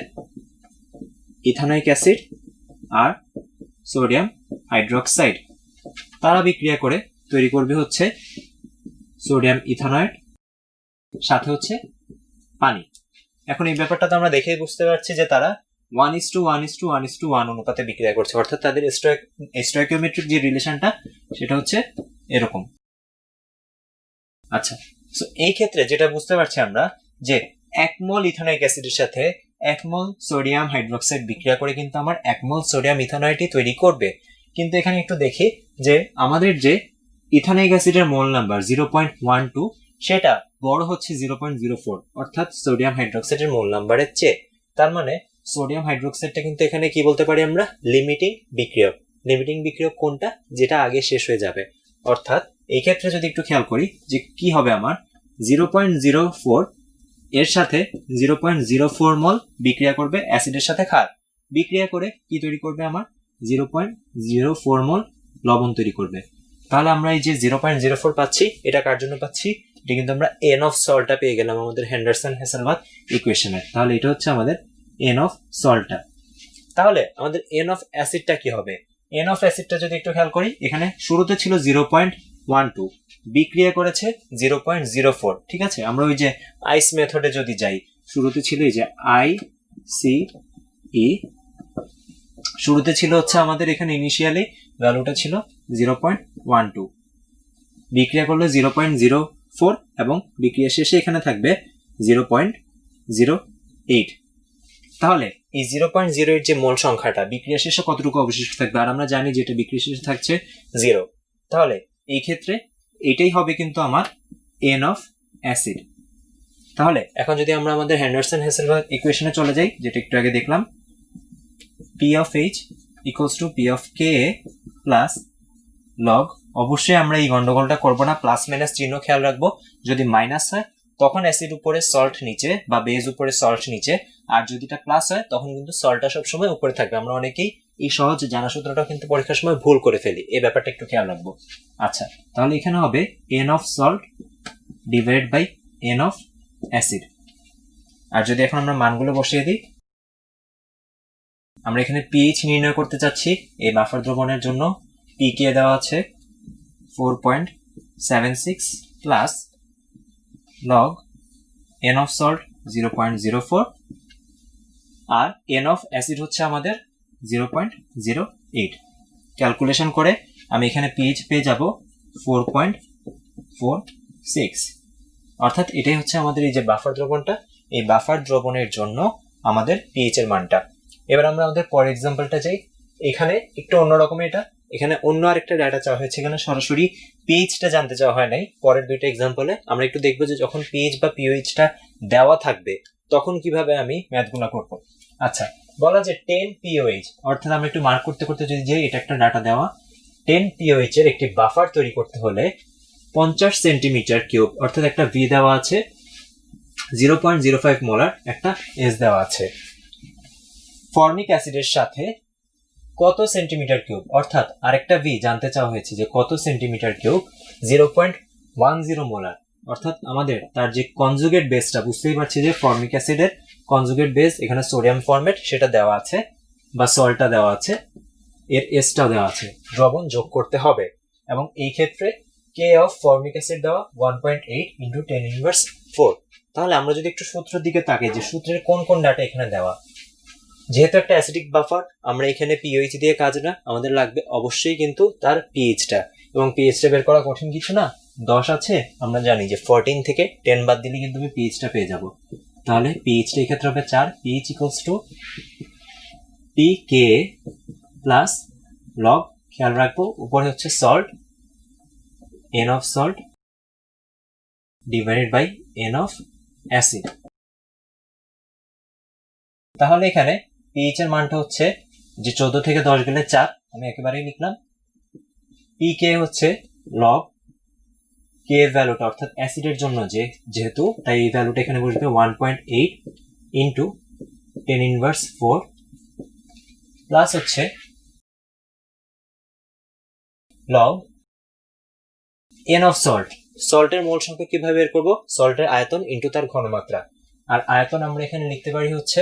ইথানোয়িক অ্যাসিড আর সোডিয়াম হাইড্রোক্সাইড, তারা বিক্রিয়া করে তৈরি করবে হচ্ছে সোডিয়াম ইথানয়েড, সাথে হচ্ছে পানি। এখন এই ব্যাপারটা তো আমরা দেখেই বুঝতে পারছি যে তারা 1:1:1:1 অনুপাতে বিক্রিয়া করছে, অর্থাৎ তাদের স্টয়কিওমেট্রিক যে রিলেশনটা সেটা হচ্ছে এরকম। আচ্ছা, সো এই ক্ষেত্রে যেটা বুঝতে পারছি আমরা যে 1 মোল ইথানোয়িক অ্যাসিডের সাথে 1 মোল সোডিয়াম হাইড্রোক্সাইড বিক্রিয়া করে কিন্তু আমার 1 মোল সোডিয়াম ইথানয়েডই তৈরি করবে। কিন্তু এখানে একটু দেখি যে আমাদের যে ইথানোয়িক অ্যাসিডের মোল নাম্বার 0.12, সেটা বড় হচ্ছে 0.04, অর্থাৎ সোডিয়াম হাইড্রোক্সাইডের মোল নাম্বারের চেয়ে। তার মানে সোডিয়াম হাইড্রোক্সাইডটা কিন্তু এখানে কি বলতে পারি আমরা, লিমিটিং বিক্রিয়ক। লিমিটিং বিক্রিয়ক কোনটা, যেটা আগে শেষ হয়ে যাবে। অর্থাৎ এই ক্ষেত্রে যদি একটু খেয়াল করি যে কি হবে, আমার 0.04 এর সাথে 0.04 মোল বিক্রিয়া করবে অ্যাসিডের সাথে ক্ষার, বিক্রিয়া করে কি তৈরি করবে, আমার 0.04 মোল লবণ তৈরি করবে। তাহলে আমরা এই যে 0.04 পাচ্ছি, এটা কার জন্য পাচ্ছি, এটা কিন্তু আমরা এন অফ সল্টটা পেয়ে গেলাম আমাদের হেন্ডারসন হেসেলবাদ ইকুয়েশনে। তাহলে এটা হচ্ছে আমাদের এন অফ সল্টটা। তাহলে আমাদের এন অফ অ্যাসিডটা কি হবে, এন অফ অ্যাসিডটা যদি একটু খেয়াল করি, এখানে শুরুতে ছিল 0.12, বিক্রিয়া করেছে 0.04, ঠিক আছে। আমরা ওই যে আইস মেথডে যদি যাই, শুরুতে ছিল এই যে ICE, শুরুতে ছিল হচ্ছে আমাদের এখানে ইনিশিয়ালি ভ্যালুটা ছিল 0.12, বিক্রিয়া করলে 0.04, এবং বিক্রিয়া শেষে এখানে থাকবে 0.08। তাহলে এই 0.08 যে মোল সংখ্যাটা, বিক্রিয়া শেষে কতটুকু অবশিষ্ট থাকবে, আর আমরা জানি যেটা বিক্রিয়া শেষে থাকছে 0। তাহলে এই ক্ষেত্রে এটাই হবে কিন্তু আমার এন অফ অ্যাসিড। তাহলে এখন যদি আমরা আমাদের হেন্ডারসন হেসেলবাদ ইকুয়েশনে চলে যাই, যেটা একটু আগে দেখলাম, P of H equals to P of Ka plus log, অবশ্যই আমরা এই গন্ডগোলটা করবো না, প্লাস মাইনাস চিহ্ন খেয়াল রাখবো। যদি মাইনাস হয় তখন অ্যাসিড উপরে সল্ট নিচে, বা বেজ উপরে সল্ট নিচে, আর যদি এটা প্লাস হয় তখন কিন্তু সল্টটা সবসময় উপরে থাকবে। আমরা অনেকেই এই সহজ জানা সূত্রটা কিন্তু পরীক্ষার সময় ভুল করে ফেলি, এই ব্যাপারটা একটু খেয়াল রাখবো। আচ্ছা, তাহলে এখানে হবে N of salt divide by N of acid. আর যদি এখন আমরা মানগুলো বসিয়ে দিই, আমরা এখানে পিএইচ নির্ণয় করতে চাচ্ছি এই বাফার দ্রবণের জন্য। পিকে দেওয়া আছে 4.76 plus log n of salt 0.04, আর এন অফ অ্যাসিড হচ্ছে আমাদের 0.08। ক্যালকুলেশন করে আমি এখানে পিএইচ পেয়ে যাব 4.46, অর্থাৎ এটাই হচ্ছে আমাদের এই যে বাফার দ্রবণটা, এই বাফার দ্রবণের জন্য আমাদের পিএইচ এর মানটা। এবার আমরা আমাদের পরের এক্সাম্পলটা যাই। এখানে একটু অন্যরকম, এটা এখানে অন্য আরেকটা ডাটা চাওয়া হয়েছে, এখানে সরাসরি পিএইচটা জানতে চাওয়া হয় নাই। পরের দুইটা এক্সাম্পলে আমরা একটু দেখবো যে যখন পিএইচ বা পিওএইচটা দেওয়া থাকবে তখন কিভাবে আমি ম্যাথগুলো করবো। আচ্ছা, বলা যে 10 পিওএইচ, অর্থাৎ আমরা একটু মার্ক করতে করতে যদি যাই, এটা একটা ডাটা দেওয়া, 10 পিওএইচ এর একটি বাফার তৈরি করতে হলে 50 সেন্টিমিটার কিউব, অর্থাৎ একটা ভি দেওয়া আছে, 0.05 মোলার একটা এস দেওয়া আছে। ফর্মিক অ্যাসিডের সাথে কত সেন্টিমিটার কিউব, অর্থাৎ আরেকটা ভি জানতে চাওয়া হয়েছে যে কত সেন্টিমিটার কিউব, 0.10 মোলার, অর্থাৎ আমাদের তার যে কনজুগেট বেসটা, বুঝতেই পারছি যে ফর্মিক অ্যাসিডের কনজুগেট বেস এখানে সোডিয়াম ফরম্যাট, সেটা দেওয়া আছে বা সল্টটা দেওয়া আছে, এর এসটাও দেওয়া আছে, দ্রবণ যোগ করতে হবে। এবং এই ক্ষেত্রে কে অফ ফর্মিক অ্যাসিড দেওয়া 1.8 ইন্টু 10⁻⁴। তাহলে আমরা যদি একটু সূত্রের দিকে তাকাই যে সূত্রের কোন কোন ডাটা এখানে দেওয়া, যেহেতু একটা অ্যাসিডিক বাফার, আমরা এখানে পিএইচ দিয়ে কাজ না, আমাদের লাগবে অবশ্যই কিন্তু তার পিএইচটা, এবং পিএইচটা বের করা কঠিন কিছু না। 10 আছে, আমরা জানি যে 14 থেকে 10 বাদ দিলে কিন্তু আমি পিএইচটা পেয়ে যাব। তাহলে পিএইচটা এই ক্ষেত্রে হবে 4, pH equals to p K plus log, খেয়াল রাখবো উপরে হচ্ছে salt, n of salt divided by N of acid. তাহলে এখানে পিএইচ এর মানটা হচ্ছে যে 14 থেকে 10 গেলে 4, আমি একেবারেই লিখলাম। পি কে হচ্ছে লগ কে এর ভ্যালুটা, অর্থাৎ অ্যাসিডের জন্য যেহেতু, তাই এই ভ্যালুটা এখানে বসবে 1.8 ইন্টু 10⁻⁴ প্লাস হচ্ছে লগ এন অফ সল্ট। সল্টের মোল সংখ্যা কিভাবে বের করবো? সল্টের আয়তন ইন্টু তার ঘনমাত্রা। আর আয়তন আমরা এখানে লিখতে পারি হচ্ছে,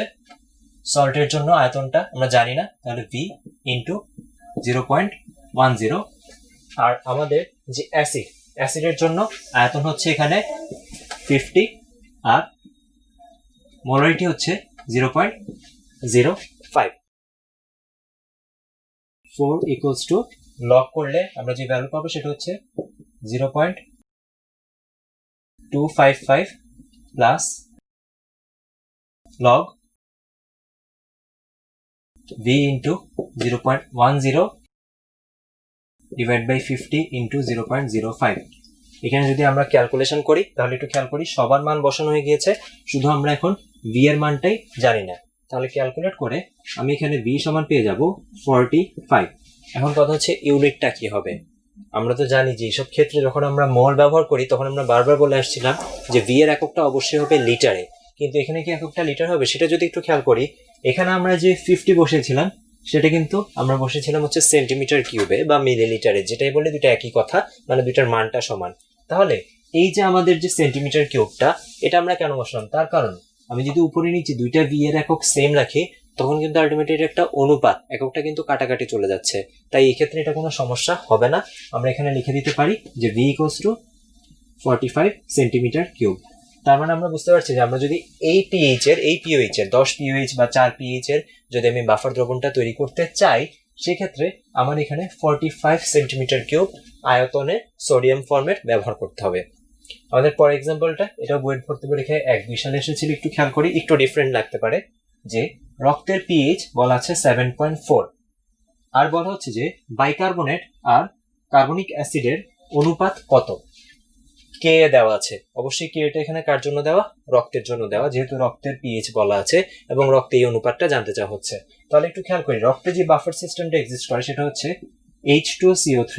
সল্টের জন্য আয়তনটা আমরা জানি না, তাহলে ভি ইন্টু 0.10। আর আমাদের যে অ্যাসিডের জন্য আয়তন হচ্ছে এখানে 50, আর মোলারিটি হচ্ছে 0.05। 4 ইকুয়ালস টু লগ করলে আমরা যে ভ্যালু পাবো সেটা হচ্ছে 0.255 plus log V into 0.10 divide by 50 into 0.05। এখানে যদি আমরা ক্যালকুলেশন করি, তাহলে একটু খেয়াল করি, সবার মান বসানো হয়ে গিয়েছে, শুধু আমরা এখন ভি এর মানটাই জানি না। তাহলে ক্যালকুলেট করে আমি এখানে ভি সমান পেয়ে যাব 45। এখন কথা হচ্ছে ইউনিটটা কি হবে। আমরা তো জানি যে এইসব ক্ষেত্রে যখন আমরা মোল ব্যবহার করি তখন আমরা বারবার বলে আসছিলাম যে ভি এর এককটা অবশ্যই হবে লিটারে, কিন্তু এখানে কি এককটা লিটার হবে সেটা যদি একটু খেয়াল করি, এখানে আমরা যে 50 বসেছিলাম সেটা কিন্তু আমরা বসেছিলাম হচ্ছে সেন্টিমিটার কিউবে বা মিলিলিটারে, যেটাই বলে দুটো একই কথা, মানে দুটার মানটা সমান। তাহলে এই যে আমাদের যে সেন্টিমিটার কিউবটা, এটা আমরা কেন বসলাম? তার কারণ আমি যদি উপরে নিচে দুইটা ভি এর একক সেম রাখি, তখন কিন্তু আলটিমেটলি একটা অনুপাত, এককটা কিন্তু কাটাকাটি চলে যাচ্ছে, তাই এই ক্ষেত্রে এটা কোনো সমস্যা হবে না। আমরা এখানে লিখে দিতে পারি যে V equals to 45 centimetre cube. তার মানে আমরা বুঝতে পারছি যে আমরা যদি এই পিএইচ এর, এই পিওএইচ এর 10 পিওএইচ বা 4 পিএইচ এর যদি আমি বাফার দ্রবণটা তৈরি করতে চাই, সেক্ষেত্রে আমার এখানে 45 সেন্টিমিটার কিউব আয়তনে সোডিয়াম ফরমেট ব্যবহার করতে হবে। আমাদের পরের এক্সাম্পলটা, এটা বইয়ের ভর্তি পরীক্ষায় 1-2 সালে এসেছিল, একটু খেয়াল করি, একটু ডিফারেন্ট লাগতে পারে, যে রক্তের পিএইচ বলা আছে 7.4, আর বলা হচ্ছে যে বাইকার্বনেট আর কার্বনিক অ্যাসিডের অনুপাত কত। কে দেওয়া আছে, অবশ্যই কে এটা এখানে কার জন্য দেওয়া? রক্তের জন্য দেওয়া, যেহেতু রক্তের পিএইচ বলা আছে এবং রক্তে এই অনুপাতটা জানতে চাওয়া হচ্ছে। তাহলে একটু খেয়াল করি, রক্তে যে বাফার সিস্টেমটা এক্সিস্ট করে সেটা হচ্ছে H2CO3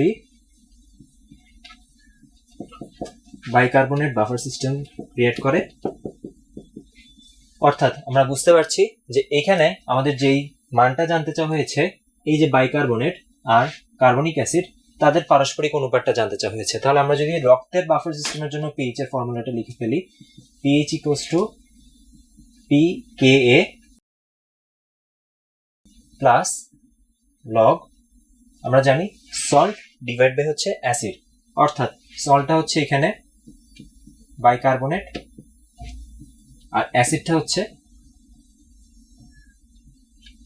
bicarbonate buffer system create করে। অর্থাৎ আমরা বুঝতে পারছি যে এখানে আমাদের যেই মানটা জানতে চাওয়া হয়েছে, এই যে বাইকার্বনেট আর কার্বনিক অ্যাসিড, তাদের পারস্পরিক অনুপাতটা জানতে চাওয়া হয়েছে। তাহলে আমরা যদি রক্তের বাফার সিস্টেমের জন্য পিএইচ এর ফর্মুলাটা লিখে ফেলি, pH equals to p K A plus log, আমরা জানি সল্ট ডিভাইড বাই হচ্ছে অ্যাসিড, অর্থাৎ সল্টটা হচ্ছে এখানে বাইকার্বনেট আর অ্যাসিডটা হচ্ছে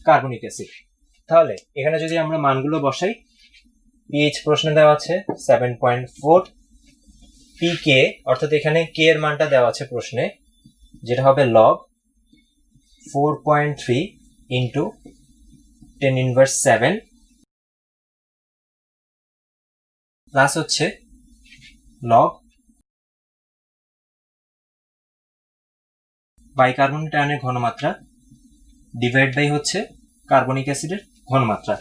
কার্বনিক অ্যাসিড। তাহলে এখানে যদি আমরা মানগুলো বসাই, পিএইচ প্রশ্নে দেওয়া আছে 7.4, পি কে অর্থাৎ এখানে কে এর মানটা দেওয়া আছে প্রশ্নে, যেটা হবে লগ 4.3 ইন্টু 10⁻⁷ প্লাস হচ্ছে লগ বাইকার্বনেট আয়নের ঘনমাত্রা ডিভাইড বাই হচ্ছে কার্বনিক অ্যাসিডের ঘনমাত্রা।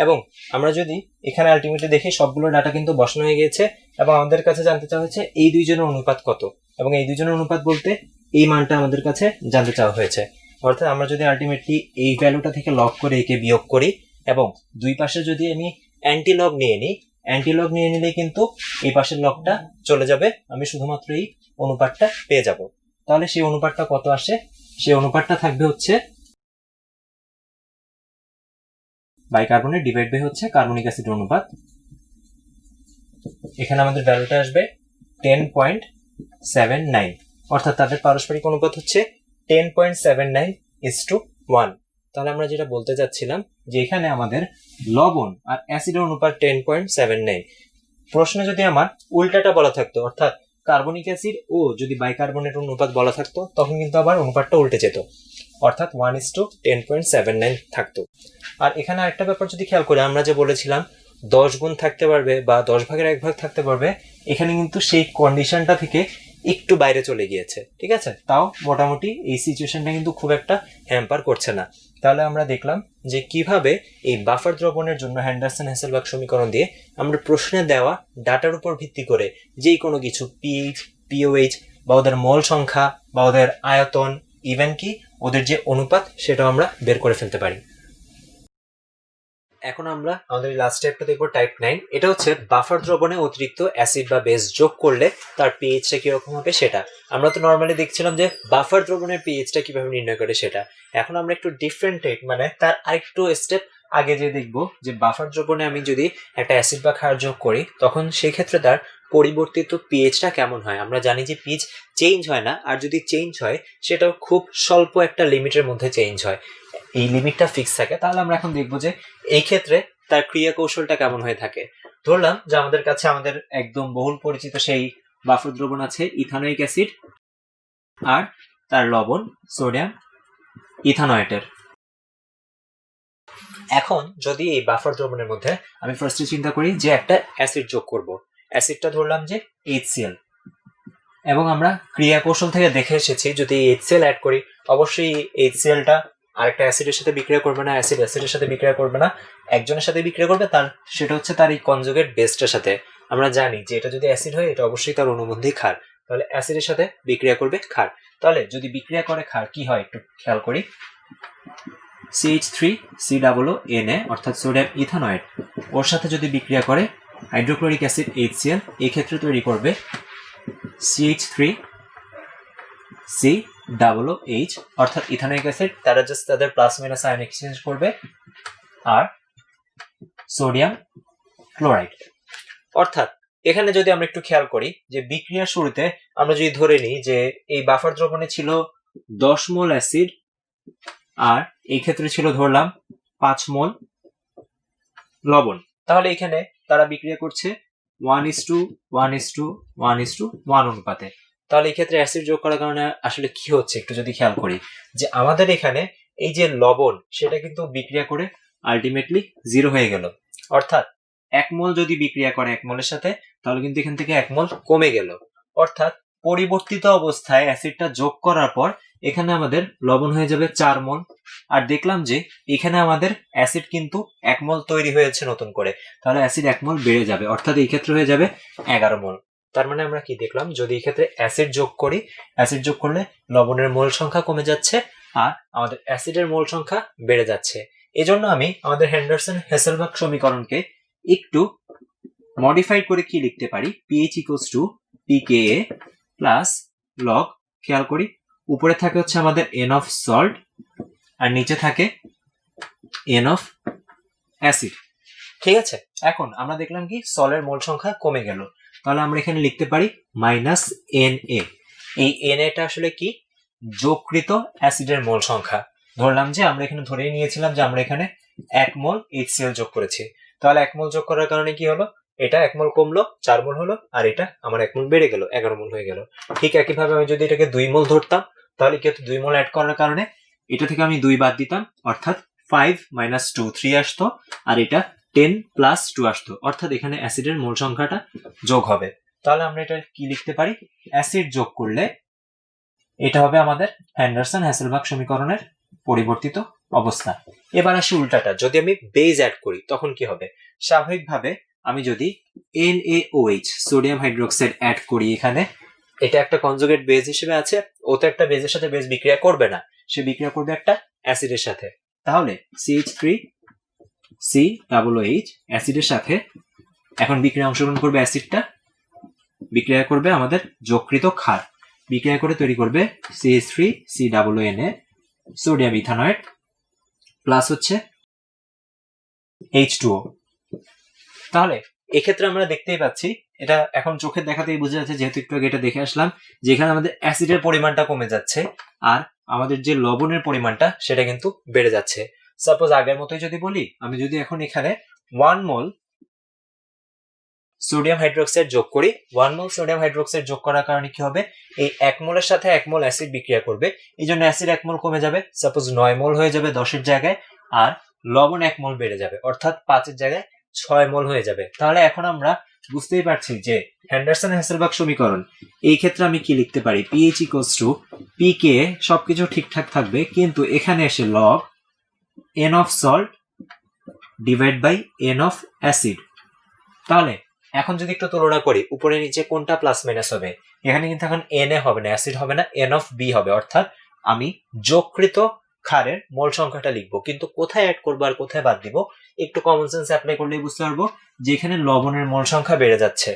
এবং আমরা যদি এখানে আলটিমেটলি দেখি সবগুলো ডাটা কিন্তু বসানো হয়ে গিয়েছে, এবং আমাদের কাছে জানতে চাওয়া হয়েছে এই দুইজনের অনুপাত কত, এবং এই দুইজনের অনুপাত বলতে এই মানটা আমাদের কাছে জানতে চাওয়া হয়েছে। অর্থাৎ আমরা যদি আলটিমেটলি এই ভ্যালুটা থেকে লগ করে একে বিয়োগ করি, এবং দুই পাশে যদি আমি অ্যান্টি লগ নিয়ে নিই, অ্যান্টি লগ নিয়ে নিলে কিন্তু এই পাশের লগটা চলে যাবে, আমি শুধুমাত্র এই অনুপাতটা পেয়ে যাব। তাহলে সেই অনুপাতটা কত আসে? সেই অনুপাতটা থাকবে হচ্ছে বাইকার্বনেট ডিভাইড বাই হচ্ছে কার্বনিক অ্যাসিডের অনুপাত। এখানে আমাদের ভ্যালুটা আসবে 10.79, অর্থাৎ তাদের পারস্পরিক অনুপাত হচ্ছে 10.79:1। তাহলে আমরা যেটা বলতে চাচ্ছিলাম যে এখানে আমাদের লবণ আর অ্যাসিডের অনুপাত 10.79। প্রশ্নে যদি আমার উল্টাটা বলা থাকতো, অর্থাৎ কার্বনিক অ্যাসিড ও যদি বাইকার্বনেট অনুপাত বলা থাকতো, তখন কিন্তু আবার অনুপাতটা উল্টে যেত, অর্থাৎ 1:10.79 থাকতো। আর এখানে আরেকটা ব্যাপার যদি খেয়াল করি, আমরা যে বলেছিলাম 10 গুণ থাকতে পারবে বা 10 ভাগের 1 ভাগ থাকতে পারবে, এখানে কিন্তু সেই কন্ডিশনটা থেকে একটু বাইরে চলে গিয়েছে, ঠিক আছে। তাও মোটামুটি এই সিচুয়েশনটা কিন্তু খুব একটা হ্যাম্পার করছে না। তাহলে আমরা দেখলাম যে কিভাবে এই বাফার দ্রবণের জন্য হ্যান্ডারসন-হেসেলবাগ সমীকরণ দিয়ে আমরা প্রশ্নে দেওয়া ডাটার উপর ভিত্তি করে যেই কোনো কিছু পিএইচ, পিওএইচ বা ওদের মোল সংখ্যা বা ওদের আয়তন, ইভেন কি ওদের যে অনুপাত, সেটাও আমরা বের করে ফেলতে পারি। এখন আমরা আমাদের লাস্ট স্টেপটা দেখবো টাইপ 9। এটা হচ্ছে বাফার দ্রবণে অতিরিক্ত অ্যাসিড বা বেস যোগ করলে তার পিএইচটা কিরকম হবে সেটা। আমরা তো নর্মালি দেখছিলাম যে বাফার দ্রবণের পিএইচটা কিভাবে নির্ণয় করে সেটা। এখন আমরা একটু ডিফারেন্ট মানে তার আরেকটু স্টেপ আগে যে দেখবো যে বাফার দ্রবণে আমি যদি একটা অ্যাসিড বা ক্ষার যোগ করি, তখন সেই ক্ষেত্রে তার পরিবর্তিত পিএইচটা কেমন হয়। আমরা জানি যে পিএইচ চেঞ্জ হয় না, আর যদি চেঞ্জ হয় সেটাও খুব স্বল্প একটা লিমিটের মধ্যে চেঞ্জ হয়, এই লিমিটটা ফিক্স থাকে। তাহলে আমরা এখন দেখবো যে এই ক্ষেত্রে তার ক্রিয়া কৌশলটা কেমন হয়ে থাকে। ধরলাম যে আমাদের কাছে আমাদের একদম বহুল পরিচিত সেই বাফার দ্রবণ আছে ইথানোয়িক অ্যাসিড, আর তার লবণ সোডিয়াম ইথানয়েটের। এখন যদি এই বাফার দ্রবণের মধ্যে আমি ফার্স্টে চিন্তা করি যে একটা অ্যাসিড যোগ করব, অ্যাসিডটা ধরলাম যে HCl, এবং আমরা ক্রিয়া কৌশল থেকে দেখে এসেছি যদি HCl অ্যাড করি, অবশ্যই HClটা আরেকটা অ্যাসিডের সাথে বিক্রিয়া করবে না, অ্যাসিড অ্যাসিডের সাথে বিক্রিয়া করবে না, একজনের সাথে বিক্রিয়া করবে, তার সেটা হচ্ছে তার এই কনজুগেট বেসটার সাথে। আমরা জানি যে এটা যদি অ্যাসিড হয় এটা অবশ্যই তার অনুবন্ধী ক্ষার, তাহলে অ্যাসিডের সাথে বিক্রিয়া করবে ক্ষার। তাহলে যদি বিক্রিয়া করে ক্ষার কি হয় একটু খেয়াল করি, CH3COO অর্থাৎ সোডিয়াম ইথানয়েট, ওর সাথে যদি বিক্রিয়া করে হাইড্রোক্লোরিক অ্যাসিড HCl, এই ক্ষেত্রে তৈরি করবে CH3COOH অর্থাৎ ইথানোয়িক অ্যাসিড। তারা জাস্ট তাদের প্লাস মাইনাস আয়ন এক্সচেঞ্জ করবে, আর সোডিয়াম ক্লোরাইড। অর্থাৎ এখানে যদি আমরা একটু খেয়াল করি যে বিক্রিয়ার শুরুতে আমরা যদি ধরে নিই যে এই বাফার দ্রবণে ছিল 10 মোল অ্যাসিড, আর এই ক্ষেত্রে ছিল ধরলাম 5 মোল লবণ, তাহলে এখানে তারা বিক্রিয়া করছে 1:1:1:1 অনুপাতে। তাহলে এই ক্ষেত্রে অ্যাসিড যোগ করার কারণে আসলে কি হচ্ছে একটু যদি খেয়াল করি যে আমাদের এখানে এই যে লবণ সেটা কিন্তু বিক্রিয়া করে আলটিমেটলি 0 হয়ে গেল, অর্থাৎ 1 মোল যদি বিক্রিয়া করে 1 মোলের সাথে, তাহলে কিন্তু এখান থেকে 1 মোল কমে গেল। অর্থাৎ পরিবর্তিত অবস্থায় অ্যাসিডটা যোগ করার পর এখানে আমাদের লবণ হয়ে যাবে 4 মোল। আর দেখলাম যে এখানে আমাদের অ্যাসিড কিন্তু 1 মোল তৈরি হয়েছে নতুন করে, তাহলে অ্যাসিড 1 মোল বেড়ে যাবে, অর্থাৎ এই ক্ষেত্রে হয়ে যাবে 11 মোল। তার মানে আমরা কি দেখলাম, যদি এই ক্ষেত্রে অ্যাসিড যোগ করি, অ্যাসিড যোগ করলে লবণের মোল সংখ্যা কমে যাচ্ছে আর আমাদের অ্যাসিডের মোল সংখ্যা বেড়ে যাচ্ছে। এজন্য আমি আমাদের হেন্ডারসন-হেসেলবাগ সমীকরণকে একটু মডিফাই করে কি লিখতে পারি, pH = pKa প্লাস লগ, খেয়াল করি উপরে থাকে হচ্ছে আমাদের n অফ সল্ট আর নিচে থাকে n অফ অ্যাসিড, ঠিক আছে। এখন আমরা দেখলাম কি সলের মোল সংখ্যা কমে গেল, তাহলে আমরা এখানে লিখতে পারি -Na। এই Na-টা আসলে কি, যোগকৃত অ্যাসিডের মোল সংখ্যা। ধরলাম যে আমরা এখানে ধরেই নিয়েছিলাম যে আমরা এখানে 1 মোল HCl যোগ করেছি, তাহলে 1 মোল যোগ করার কারণে কি হলো, এটা 1 মোল কমলো 4 মোল হলো, আর এটা আমার 1 মোল বেড়ে গেল 11 মোল হয়ে গেল। ঠিক একইভাবে আমি যদি এটাকে 2 মোল ধরতাম, তাহলে কি হতো, 2 মোল অ্যাড করার কারণে এটা থেকে আমি 2 বাদ দিতাম, অর্থাৎ 5 - 2 3 আসতো, আর এটা 10 + 2 আসতো, অর্থাৎ এখানে অ্যাসিডের মোল সংখ্যাটা যোগ হবে। তাহলে আমরা এটা কি লিখতে পারি, অ্যাসিড যোগ করলে এটা হবে আমাদের হ্যান্ডারসন-হেসেলবাগ সমীকরণের পরিবর্তিত অবস্থা। এবার আসি উল্টাটা, যদি আমি বেজ অ্যাড করি তখন কি হবে। স্বাভাবিকভাবে আমি যদি NaOH সোডিয়াম হাইড্রোক্সাইড অ্যাড করি, এখানে এটা একটা কনজুগেট বেজ হিসেবে আছে, ও তো একটা বেজের সাথে বেজ বিক্রিয়া করবে না, সে বিক্রিয়া করবে একটা অ্যাসিডের সাথে। তাহলে CH3COOH অ্যাসিডের সাথে এখন বিক্রিয়া অংশগ্রহণ করবে, অ্যাসিডটা বিক্রিয়া করবে আমাদের যোগকৃত ক্ষার, বিক্রিয়া করে তৈরি করবে CH3COONA সোডিয়াম ইথানয়েট প্লাস হচ্ছে H2O। তাহলে এক্ষেত্রে আমরা দেখতেই পাচ্ছি, এটা এখন চোখের দেখাতেই বোঝা যাচ্ছে, যেহেতু একটু আগে এটা দেখে আসলাম, যে এখানে আমাদের অ্যাসিডের পরিমাণটা কমে যাচ্ছে আর আমাদের যে লবণের পরিমাণটা সেটা কিন্তু বেড়ে যাচ্ছে। সাপোজ আগের মতোই যদি বলি, আমি যদি এখন এখানে 1 মোল সোডিয়াম হাইড্রোক্সাইড যোগ করি, 1 মোল সোডিয়াম হাইড্রোক্সাইড যোগ করার কারণে কি হবে, এই 1 মোলের সাথে 1 মোল অ্যাসিড বিক্রিয়া করবে, এই জন্য অ্যাসিড 1 মোল কমে যাবে, সাপোজ 9 মোল হয়ে যাবে 10-এর জায়গায়, আর লবণ 1 মোল বেড়ে যাবে, অর্থাৎ 5-এর জায়গায় 6 মোল হয়ে যাবে। তাহলে এখন আমরা বুঝতেই পারছি যে হেন্ডারসন-হ্যাসেলবাগ সমীকরণ, এই ক্ষেত্রে আমি কি লিখতে পারি, পিএইচ ইকুয়ালস টু পিকে, সবকিছু ঠিকঠাক থাকবে, কিন্তু এখানে এসে log n of salt divide by N of acid. তাহলে এখন যদি একটু তুলনা করি, উপরে নিচে কোনটা প্লাস মাইনাস হবে, এখানে কিন্তু এখন এন এ হবে না, অ্যাসিড হবে না, এন অফ বি হবে, অর্থাৎ আমি যোগকৃত ক্ষারের মোল সংখ্যাটা লিখবো, কিন্তু কোথায় অ্যাড করবো আর কোথায় বাদ দিব একটু কমন সেন্স অ্যাপ্লাই করলেই বুঝতে পারবো যে এখানে লবণের মোল সংখ্যা বেড়ে যাচ্ছে,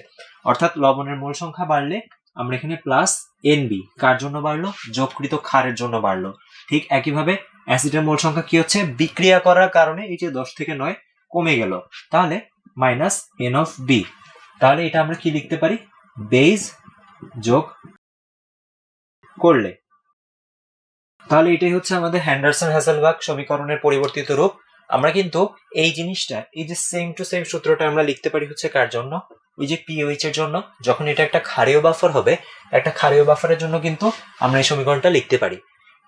অর্থাৎ লবণের মোল সংখ্যা বাড়লে আমরা এখানে প্লাস এনবি কার জন্য বাড়লো, যোগকৃত ক্ষারের জন্য বাড়লো। ঠিক একইভাবে অ্যাসিডের মোল সংখ্যা কি হচ্ছে, বিক্রিয়া করার কারণে এই যে 10 থেকে 9 কমে গেল, তাহলে মাইনাস এন অফ বি। তাহলে এটা আমরা কি লিখতে পারি, বেজ যোগ করলে। তাহলে এটাই হচ্ছে আমাদের হেন্ডারসন-হ্যাসেলবাগ সমীকরণের পরিবর্তিত রূপ। আমরা কিন্তু এই জিনিসটা, এই যে সেম টু সেম সূত্রটা আমরা লিখতে পারি হচ্ছে কার জন্য, ওই যে পিওএইচ এর জন্য, যখন এটা একটা ক্ষারীয় বাফার হবে, একটা ক্ষারীয় বাফারের জন্য কিন্তু আমরা এই সমীকরণটা লিখতে পারি,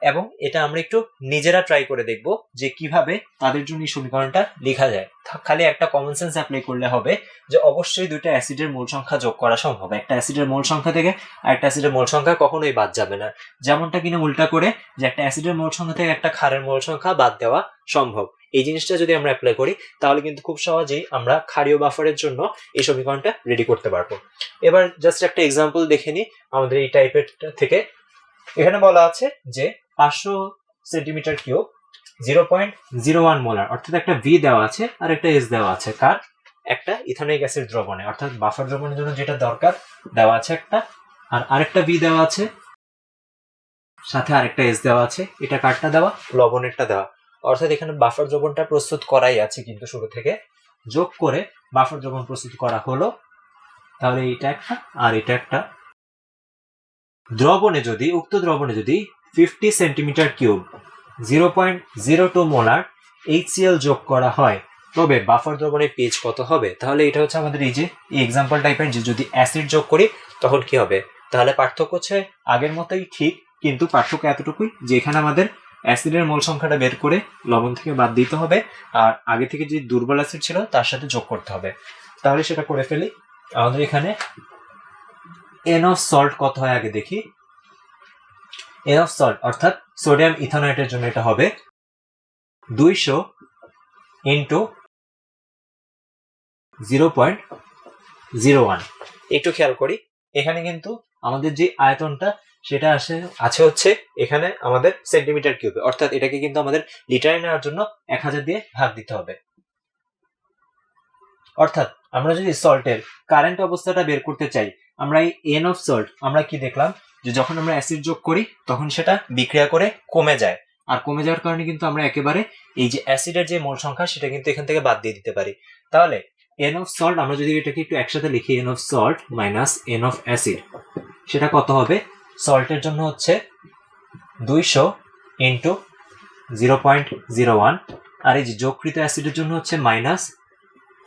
এবং এটা আমরা একটু নিজেরা ট্রাই করে দেখব যে কিভাবে তাদের জন্য এই সমীকরণটা লেখা যায়। খালি একটা কমন সেন্স অ্যাপ্লাই করলে হবে যে অবশ্যই দুইটা অ্যাসিডের মোল সংখ্যা যোগ করা সম্ভব, একটা অ্যাসিডের মোল সংখ্যা থেকে আরেকটা অ্যাসিডের মোল সংখ্যা কখনোই বাদ যাবে না, যেমনটা কিনা উল্টা করে যে একটা অ্যাসিডের মোল সংখ্যা থেকে একটা ক্ষারের মোল সংখ্যা বাদ দেওয়া সম্ভব। এই জিনিসটা যদি আমরা অ্যাপ্লাই করি তাহলে কিন্তু খুব সহজেই আমরা ক্ষারীয় বাফারের জন্য এই সমীকরণটা রেডি করতে পারবো। এবার জাস্ট একটা এক্সাম্পল দেখে নিই আমাদের এই টাইপের থেকে। এখানে বলা আছে যে 500 সেন্টিমিটার কিউব 0.01 মোলার, অর্থাৎ একটা ভি দেওয়া আছে আর একটা এস দেওয়া আছে, কার, একটা ইথানোয়িক অ্যাসিড দ্রবণে, অর্থাৎ বাফার দ্রবণের জন্য যেটা দরকার দেওয়া আছে একটা, আর আরেকটা ভি দেওয়া আছে, সাথে আরেকটা এস দেওয়া আছে, এটা কারটা দেওয়া, লবণেরটা দেওয়া, অর্থাৎ এখানে বাফার দ্রবণটা প্রস্তুত করাই আছে কিন্তু শুরু থেকে, যোগ করে বাফার দ্রবণ প্রস্তুত করা হলো। তাহলে এটা একটা আর এটা একটা। দ্রবণে যদি, উক্ত দ্রবণে যদি 50 সেন্টিমিটার কিউব 0.02 মোলার HCl যোগ করা হয়, তবে বাফার দ্রবণের পিএইচ কত হবে? তাহলে এটা হচ্ছে আমাদের এই যে এক্সাম্পল টাইপের, যে যদি অ্যাসিড যোগ করি তখন কি হবে। তাহলে পার্থক্য হচ্ছে আগের মতোই ঠিক, কিন্তু পার্থক্য এতটুকুই যে এখানে আমাদের অ্যাসিডের মোল সংখ্যাটা বের করে লবণ থেকে বাদ দিতে হবে, আর আগে থেকে যে দুর্বল অ্যাসিড ছিল তার সাথে যোগ করতে হবে। তাহলে সেটা করে ফেলি। আমাদের এখানে এন অফ সল্ট কত হয় আগে দেখি। এন অফ সল্ট অর্থাৎ সোডিয়াম ইথানয়েটের জন্য এটা হবে 200 ইন্টু 0.01। একটু খেয়াল করি, এখানে কিন্তু আমাদের যে আয়তনটা সেটা আছে হচ্ছে এখানে আমাদের সেন্টিমিটার কিউবে, অর্থাৎ এটাকে কিন্তু আমাদের লিটারে নেওয়ার জন্য 1000 দিয়ে ভাগ দিতে হবে। অর্থাৎ আমরা যদি সল্টের কারেন্ট অবস্থাটা বের করতে চাই, আমরা এই এন অফ সল্ট আমরা কি দেখলাম যে যখন আমরা অ্যাসিড যোগ করি তখন সেটা বিক্রিয়া করে কমে যায়, আর কমে যাওয়ার কারণে কিন্তু আমরা একেবারে এই যে অ্যাসিডের যে মোল সংখ্যা সেটা কিন্তু এখান থেকে বাদ দিয়ে দিতে পারি। তাহলে এন অফ সল্ট আমরা যদি এটাকে একটু একসাথে লিখি, N of salt minus N of acid, সেটা কত হবে? সল্টের জন্য হচ্ছে 200 ইন্টু 0.01, আর এই যে যোগকৃত অ্যাসিডের জন্য হচ্ছে মাইনাস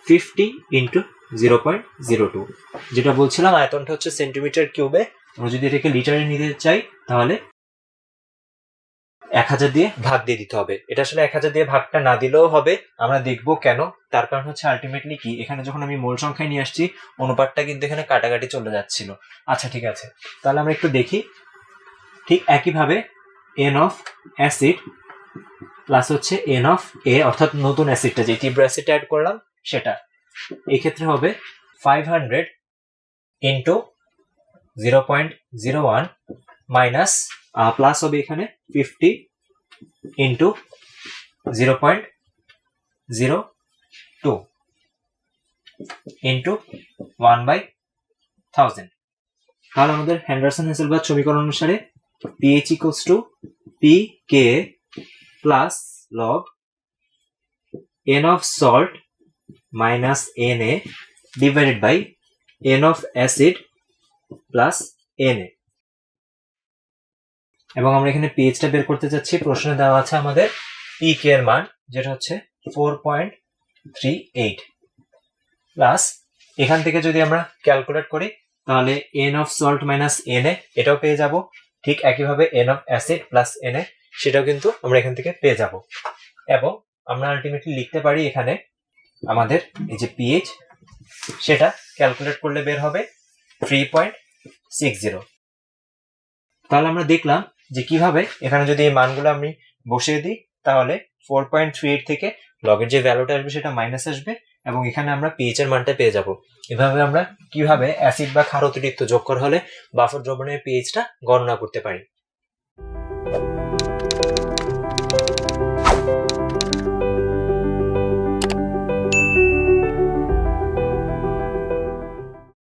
50 ইন্টু 0.02। যেটা বলছিলাম আয়তনটা হচ্ছে সেন্টিমিটার কিউবে, আমরা যদি এটাকে লিটারে নিতে চাই তাহলে 1000 দিয়ে ভাগ দিয়ে দিতে হবে। এটা আসলে 1000 দিয়ে ভাগটা না দিলেও হবে, আমরা দেখবো কেন। তার কারণ হচ্ছে আলটিমেটলি কি, এখানে যখন আমি মোল সংখ্যায় নিয়ে আসছি অনুপাতটা কিন্তু এখানে কাটাকাটি চলে যাচ্ছিল। আচ্ছা ঠিক আছে, তাহলে আমরা একটু দেখি। ঠিক একইভাবে এন অফ অ্যাসিড প্লাস হচ্ছে এন অফ এ, অর্থাৎ নতুন অ্যাসিডটা যে তীব্র অ্যাসিডটা অ্যাড করলাম সেটা, এই ক্ষেত্রে হবে 500 ইন্টু 0.01 মাইনাস প্লাস হবে এখানে 50 ইন্টু 0.02 ইন্টু 1/1000। তাহলে আমাদের হেন্ডারসন-হ্যাসেলবাগ সমীকরণ অনুসারে pH equals to pK plus log n of salt minus Na divided by n of acid plus Na। এবং আমরা এখানে পিএইচটা বের করতে চাচ্ছি। প্রশ্নে দেওয়া আছে আমাদের পিকে এর মান, যেটা হচ্ছে 4.38 প্লাস এখান থেকে যদি আমরা ক্যালকুলেট করি তাহলে n of salt minus Na এটাও পেয়ে যাব, ঠিক একইভাবে n of acid plus Na সেটাও কিন্তু আমরা এখান থেকে পেয়ে যাব। এবং আমরা আলটিমেটলি লিখতে পারি এখানে আমাদের এই যে পিএইচ সেটা ক্যালকুলেট করলে বের হবে 3.60। তাহলে আমরা দেখলাম যে কিভাবে এখানে যদি এই মানগুলো আমি বসিয়ে দিই তাহলে 4.38 থেকে লগের যে ভ্যালুটা আসবে সেটা মাইনাস আসবে এবং এখানে আমরা পিএইচ এর মানটা পেয়ে যাব। এভাবে আমরা কিভাবে অ্যাসিড বা ক্ষার অতিরিক্ত যোগ করা হলে বাফার দ্রবণের পিএইচটা গণনা করতে পারি।